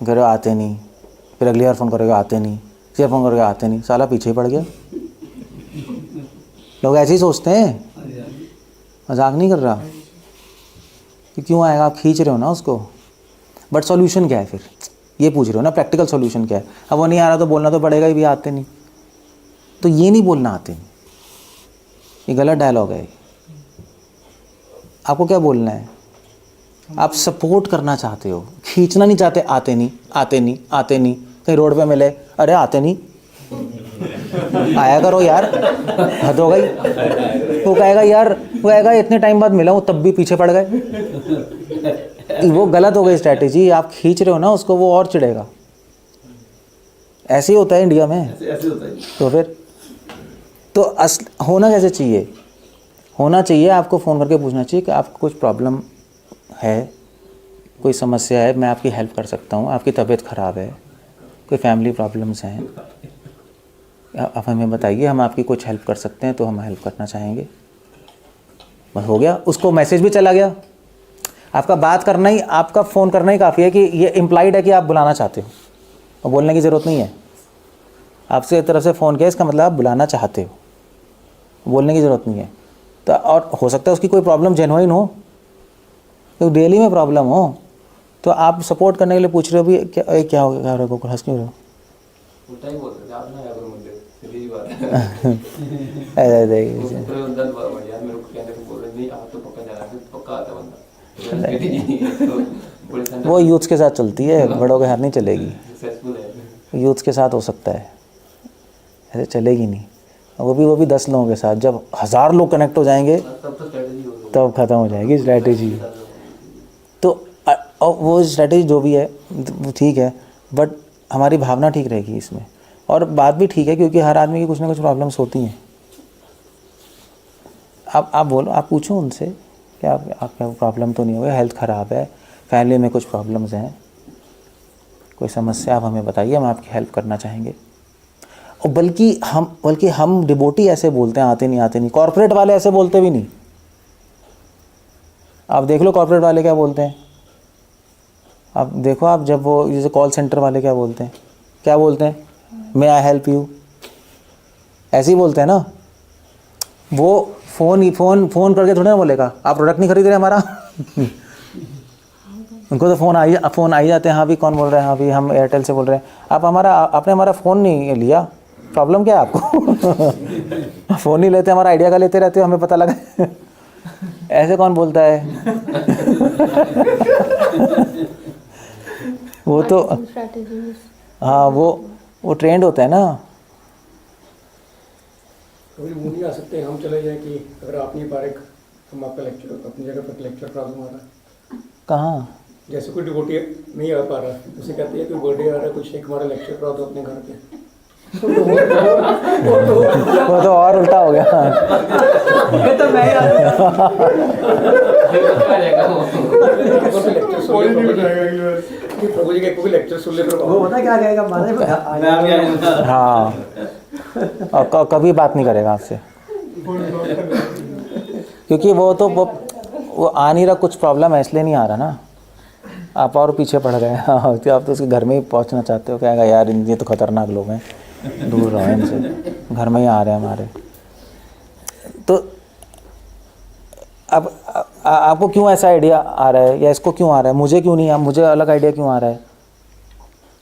घर आते नहीं, फिर अगली बार फ़ोन करोगे आते नहीं, फिर फ़ोन करोगे आते नहीं, साला पीछे ही पड़ गया। लोग ऐसे ही सोचते हैं, मजाक नहीं कर रहा कि क्यों आएगा, आप खींच रहे हो ना उसको। बट सॉल्यूशन क्या है फिर, ये पूछ रहे हो ना, प्रैक्टिकल सॉल्यूशन क्या है। अब वो नहीं आ रहा तो बोलना तो पड़ेगा ही, भी आते नहीं, तो ये नहीं बोलना आते नहीं, ये गलत डायलॉग है। आपको क्या बोलना है, आप सपोर्ट करना चाहते हो, खींचना नहीं चाहते। आते नहीं, आते नहीं, आते नहीं, कहीं रोड पे मिले, अरे आते नहीं, आया करो यार, हद हो गई। वो कहेगा यार, वो कहेगा इतने टाइम बाद मिला हूँ तब भी पीछे पड़ गए, वो गलत हो गई स्ट्रैटेजी। आप खींच रहे हो ना उसको, वो और चिढ़ेगा। ऐसे ही होता है इंडिया में, ऐसे होता है। तो फिर तो होना कैसे चाहिए, होना चाहिए आपको फ़ोन करके पूछना चाहिए कि आपको कुछ प्रॉब्लम है, कोई समस्या है, मैं आपकी हेल्प कर सकता हूँ, आपकी तबीयत ख़राब है, कोई फैमिली प्रॉब्लम्स हैं, आप हमें बताइए, हम आपकी कुछ हेल्प कर सकते हैं तो हम हेल्प करना चाहेंगे। बस हो गया, उसको मैसेज भी चला गया। आपका बात करना ही, आपका फ़ोन करना ही काफ़ी है कि ये इम्प्लाइड है कि आप बुलाना चाहते हो, और बोलने की ज़रूरत नहीं है। आपसे एक तरफ से फ़ोन किया, इसका मतलब आप बुलाना चाहते हो, बोलने की ज़रूरत नहीं है। तो और हो सकता है उसकी कोई प्रॉब्लम जेन्युइन हो, तो डेली में प्रॉब्लम हो, तो आप सपोर्ट करने के लिए पूछ रहे हो भी क्या हो गया, गोकुल हंस क्यों रहे हो? उल्टा ही बोल रहे थे आप ना, या करो मुझे सीधी बात ऐसा देखिए, उस पर उधर यार मेरे को कहने को बोल रहे नहीं, आप तो पक्का जाना है, पक्का आता बंदा तो बड़े वो यूथ्स के साथ चलती है, बड़ों के हाथ नहीं चलेगी। सक्सेसफुल है। यूथ्स के साथ हो सकता है, ऐसे चलेगी नहीं। वो भी 10 लोगों के साथ, जब 1000 लोग कनेक्ट हो जाएंगे तब तो स्ट्रेटजी हो गई, तब ख़त्म हो जाएगी स्ट्रैटेजी। तो वो स्ट्रैटेजी जो भी है वो ठीक है, बट हमारी भावना ठीक रहेगी इसमें, और बात भी ठीक है, क्योंकि हर आदमी की कुछ ना कुछ प्रॉब्लम्स होती हैं। आप बोलो, आप पूछो उनसे कि आपका प्रॉब्लम तो नहीं होगा, हेल्थ ख़राब है, फैमिली में कुछ प्रॉब्लम्स हैं, कोई समस्या आप हमें बताइए, हम आपकी हेल्प करना चाहेंगे। और बल्कि हम डिबोटी ऐसे बोलते हैं, आते नहीं। कॉर्पोरेट वाले ऐसे बोलते भी नहीं। आप देख लो कॉर्पोरेट वाले क्या बोलते हैं, आप देखो, आप जब वो जैसे कॉल सेंटर वाले क्या बोलते हैं, मे आई हेल्प यू, ऐसे ही बोलते हैं ना। वो फ़ोन करके थोड़ा ना बोलेगा आप प्रोडक्ट नहीं खरीद रहे हमारा उनको तो फ़ोन आई जाते हैं, हाँ भी कौन बोल रहे हैं, हाँ भी हम एयरटेल से बोल रहे हैं। आपने हमारा फ़ोन नहीं लिया, प्रॉब्लम क्या है आपको फ़ोन नहीं लेते, हमारा आइडिया का लेते रहते हो, हमें पता लगा ऐसे कौन बोलता है वो तो हाँ, वो ट्रेंड होता है ना। कभी मुँह नहीं आ सकते, हम चले जाए कि अगर आप नहीं पा रहे, हम आपका लेक्चर अपनी जगह पर लेक्चर करा दूँगा। कहाँ? जैसे कोई डिवोटी नहीं आ पा रहा, उसे कहती है कि बर्थडे आ रहा है, कुछ एक हमारा लेक्चर करा दो अपने घर पे वो तो और उल्टा हो गया तो मैं प्रभु जी का लेक्चर सुन ले, वो पता क्या कहेगा, हाँ, और कभी बात नहीं करेगा आपसे, क्योंकि वो आ नहीं रहा, कुछ प्रॉब्लम है इसलिए नहीं आ रहा ना। आप और पीछे पड़ गए, हाँ, तो आप तो उसके घर में ही पहुंचना चाहते हो, कहेगा यार ये तो खतरनाक लोग हैं, दूर रहो इनसे, घर में ही आ रहे हैं हमारे। तो अब आपको क्यों ऐसा आइडिया आ रहा है, या इसको क्यों आ रहा है, मुझे क्यों नहीं, मुझे अलग आइडिया क्यों आ रहा है?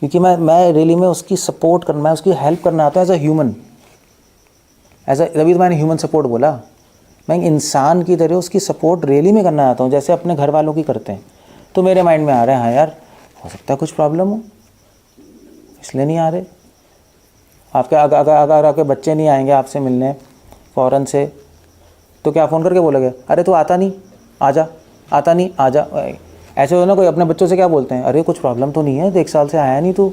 क्योंकि मैं रियली में उसकी सपोर्ट करना, मैं उसकी हेल्प करना आता हूँ एज अ ह्यूमन, तभी तो मैंने ह्यूमन सपोर्ट बोला। मैं इंसान की तरह उसकी सपोर्ट रियली में करना आता हूँ, जैसे अपने घर वालों की करते हैं। तो मेरे माइंड में आ रहा है, हाँ यार हो सकता है कुछ प्रॉब्लम हो, इसलिए नहीं आ रहे। आपके अगर आपके बच्चे नहीं आएंगे आपसे मिलने फ़ौरन से, तो क्या फ़ोन करके बोलोगे, अरे तू आता नहीं, आजा, आता नहीं, आजा। ऐसे हो ना, कोई अपने बच्चों से क्या बोलते हैं, अरे कुछ प्रॉब्लम तो नहीं है, 1 साल से आया नहीं तू,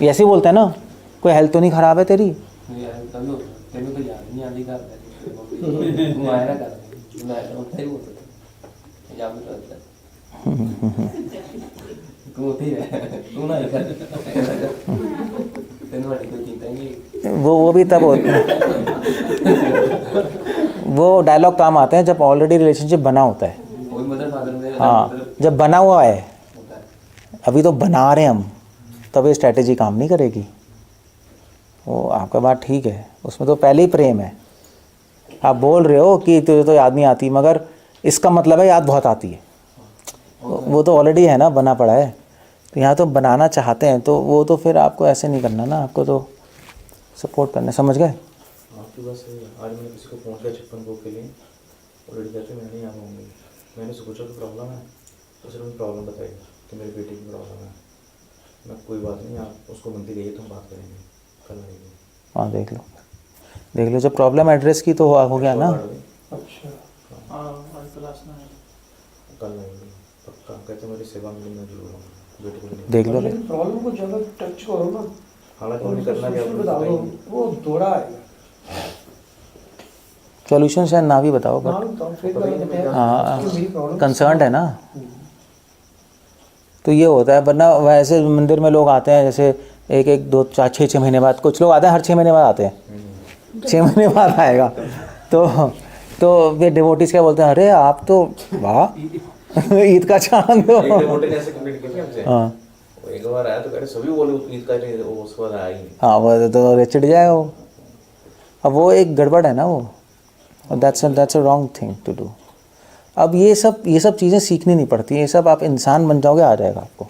ऐसे ही बोलते हैं ना, कोई हेल्थ तो नहीं ख़राब है तेरी? वो भी तब वो डायलॉग काम आते हैं जब ऑलरेडी रिलेशनशिप बना होता है। हाँ, जब बना हुआ है, अभी तो बना रहे हैं हम, तब ये स्ट्रैटेजी काम नहीं करेगी। वो आपका बात ठीक है, उसमें तो पहले ही प्रेम है। आप बोल रहे हो कि तुझे तो याद नहीं आती, मगर इसका मतलब है याद बहुत आती है। वो तो ऑलरेडी है ना, बना पड़ा है। तो यहाँ तो बनाना चाहते हैं, तो वो तो फिर आपको ऐसे नहीं करना ना, आपको तो सपोर्ट करना, समझ गए? आपकी बात सही है। आज मैंने किसी को पहुँच गया 56 भोग के लिए, और लड़की कहते मैं नहीं आ पाऊँगी। मैंने सोचा कि प्रॉब्लम है, तो सिर्फ मुझे प्रॉब्लम बताइएगा कि मेरी बेटी की प्रॉब्लम है। मैं कोई बात नहीं, आप उसको मिलती रहिए, तो हम बात करेंगे, कल आएगी। हाँ देख लो, जब प्रॉब्लम एड्रेस की तो हो गया ना। अच्छा, हाँ आज तो लास्ट ना है, कल आएंगे पक्का। कहते मेरी सेवा में मैं जरूर हूँ, बेटी को नहीं। देख लो, प्रॉब्लम को ज़्यादा टच करो ना, हालांकि उन्हें करना क्या बता दो, वो थोड़ा आएगा। सॉल्यूशन शायद ना भी बताओ, हाँ, बट तो फिर क्या कहते हैं, हाँ कि मेरी प्रॉब्लम कंसर्न है ना, तो ये होता है। वरना वैसे मंदिर में लोग आते हैं जैसे 1-1, 2, 4, 6 महीने बाद, कुछ लोग आते हैं हर 6 महीने बाद आते हैं, 6 महीने बाद आएगा। तो ये डिवोटीज क्या बोलते हैं, अरे आप तो वाह ईद का चांद हो। एक डिवोटी ने ऐसे कमेंट किया हमसे। हाँ वो एक बार आया तो कह रहे सभी बोले ईद का नहीं, वो उसके बाद आया ही नहीं। हाँ, वो तो चिढ़ जाएगा वो। अब वो एक गड़बड़ है ना वो, that's a wrong thing to do. अब ये सब चीज़ें सीखनी नहीं पड़ती, ये सब आप इंसान बन जाओगे आ जाएगा आपको।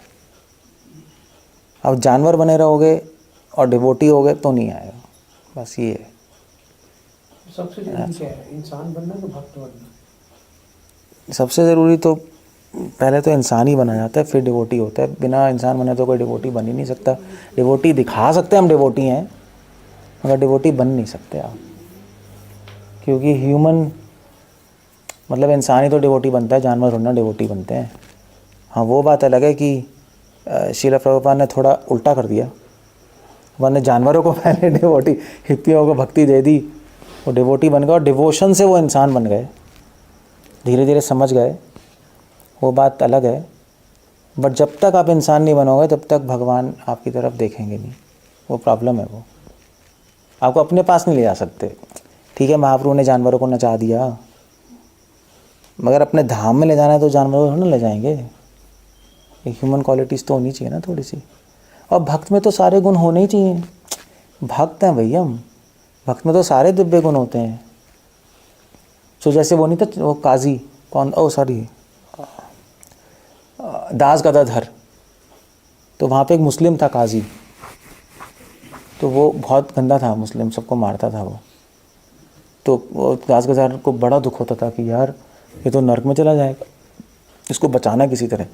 आप जानवर बने रहोगे और डिवोटी हो गए तो नहीं आएगा, बस ये है। सबसे जरूरी क्या है, इंसान बनना तो भक्त बनना? सबसे ज़रूरी तो पहले तो इंसान ही बना जाता है, फिर डिवोटी होता है। बिना इंसान बने तो कोई डिवोटी बन ही नहीं सकता। डिवोटी दिखा सकते हैं हम डिवोटी हैं, मगर डिवोटी बन नहीं सकते आप, क्योंकि ह्यूमन मतलब इंसान ही तो डिवोटी बनता है, जानवर होना डिवोटी बनते हैं। हाँ, वो बात अलग है कि श्रील प्रभुपाद ने थोड़ा उल्टा कर दिया, वरना जानवरों को पहले डिवोटी, हिप्पियों को भक्ति दे दी, वो डिवोटी बन गए और डिवोशन से वो इंसान बन गए, धीरे धीरे समझ गए, वो बात अलग है। बट जब तक आप इंसान नहीं बनोगे तब तक भगवान आपकी तरफ देखेंगे नहीं, वो प्रॉब्लम है। वो आपको अपने पास नहीं ले जा सकते। ठीक है, महाप्रभु ने जानवरों को नचा दिया, मगर अपने धाम में ले जाना है तो जानवरों को ना ले जाएंगे। एक ह्यूमन क्वालिटीज़ तो होनी चाहिए ना थोड़ी सी। और भक्त में तो सारे गुण होने ही चाहिए, भक्त हैं भैया हम, भक्त में तो सारे दिव्य गुण होते हैं। तो जैसे वो नहीं था वो काजी कौन, ओ सॉरी दास गदाधर, तो वहाँ पे एक मुस्लिम था काजी, तो वो बहुत गंदा था, मुस्लिम सबको मारता था वो। तो वो दास गदाधर को बड़ा दुख होता था कि यार ये तो नरक में चला जाएगा, इसको बचाना किसी तरह।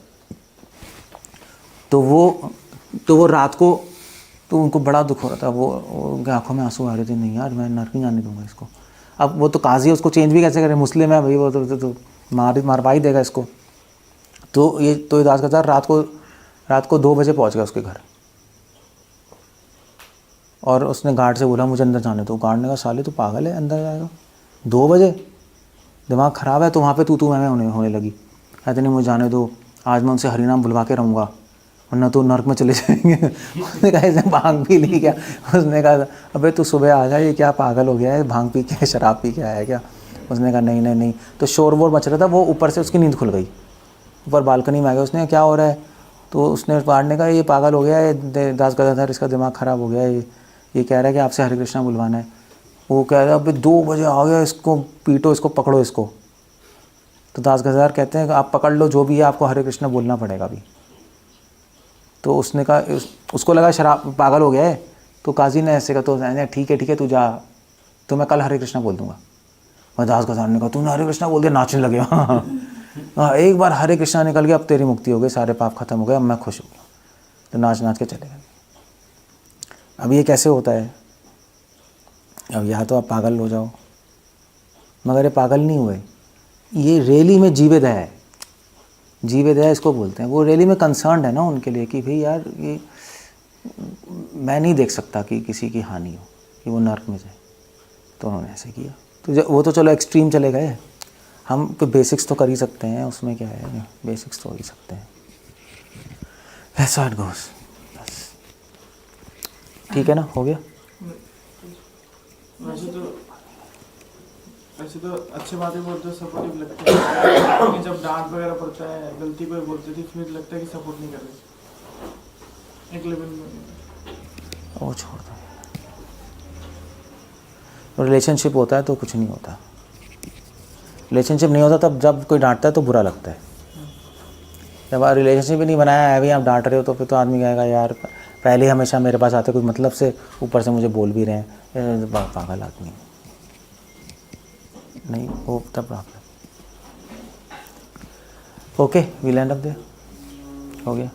तो वो रात को, तो उनको बड़ा दुख हो रहा था, वो उनकी आंखों में आंसू आ रहे थे, नहीं यार मैं नरक नहीं जाने दूंगा इसको। अब वो तो काजी है, उसको चेंज भी कैसे करे, मुस्लिम है भाई, वो तो मारवा ही देगा इसको। तो ये दास गदाधर रात को 2 बजे पहुंच गया उसके घर, और उसने गार्ड से बोला मुझे अंदर जाने दो। गार्ड ने कहा साले तू पागल है, अंदर जाएगा 2 बजे, दिमाग ख़राब है। तो वहाँ पे तू मैं होने लगी। कहते नहीं मुझे जाने दो, आज मैं उनसे हरिनाम बुलवा के रहूँगा, वरना तो नर्क में चले जाएंगे। उसने कहा ऐसे भांग पी ली क्या? उसने कहा अबे तू सुबह आ जा, ये क्या पागल हो गया है, भांग पी के शराब पी के आया क्या? उसने कहा नहीं। तो शोर वोर मच रहा था, वो ऊपर से उसकी नींद खुल गई, ऊपर बालकनी में आ गया। उसने क्या हो रहा है? तो उसने गार्ड ने कहा ये पागल हो गया है, दास गदाधर, इसका दिमाग ख़राब हो गया है, ये कह रहा है कि आपसे हरे कृष्णा बुलवाना है। वो कह रहा है अभी 2 बजे आ गया, इसको पीटो, इसको पकड़ो इसको। तो दास गदाधर कहते हैं कि आप पकड़ लो, जो भी है आपको हरे कृष्णा बोलना पड़ेगा अभी। तो उसने कहा, उसको लगा शराब पागल हो गया है। तो काजी ने ऐसे कहा, तो ठीक है तू जा, तो मैं कल हरे कृष्णा बोल दूंगा। और दास गदाधर ने कहा तूने हरे कृष्णा बोल दिया, नाचने लगे। हाँ, एक बार हरे कृष्णा निकल गया, अब तेरी मुक्ति हो गई, सारे पाप खत्म हो गए, अब मैं खुश हो गया। तो नाच के चले गए। अब ये कैसे होता है? अब या तो आप पागल हो जाओ, मगर ये पागल नहीं हुए, ये रैली में जीवे दया है, जीवे दया इसको बोलते हैं। वो रैली में कंसर्न है ना उनके लिए कि भाई यार ये मैं नहीं देख सकता कि किसी की हानि हो, कि वो नर्क में जाए, तो उन्होंने ऐसे किया। तो वो तो चलो एक्सट्रीम चले गए, हम तो बेसिक्स तो कर ही सकते हैं, उसमें क्या है, बेसिक्स तो हो ही सकते हैं। That's how it goes। बस ठीक है ना, हो गया। वैसे तो अच्छी बातें बोलते हो, सपोर्टिव लगते हैं, लेकिन जब डांट वगैरह पड़ता है, गलती कोई बोलती थी, फिर लगता है कि सपोर्ट नहीं कर रहे, एक लेवल में वो छोड़ दो। रिलेशनशिप होता है तो कुछ नहीं होता, रिलेशनशिप नहीं होता तब जब कोई डांटता है तो बुरा लगता है। जब आप रिलेशनशिप ही नहीं बनाया है, अभी आप डांट रहे हो, तो फिर तो आदमी कहेगा यार पहले हमेशा मेरे पास आते कोई मतलब से, ऊपर से मुझे बोल भी रहे हैं, पागल आदमी नहीं, वो तब problem. Okay, we'll end up there, हो गया।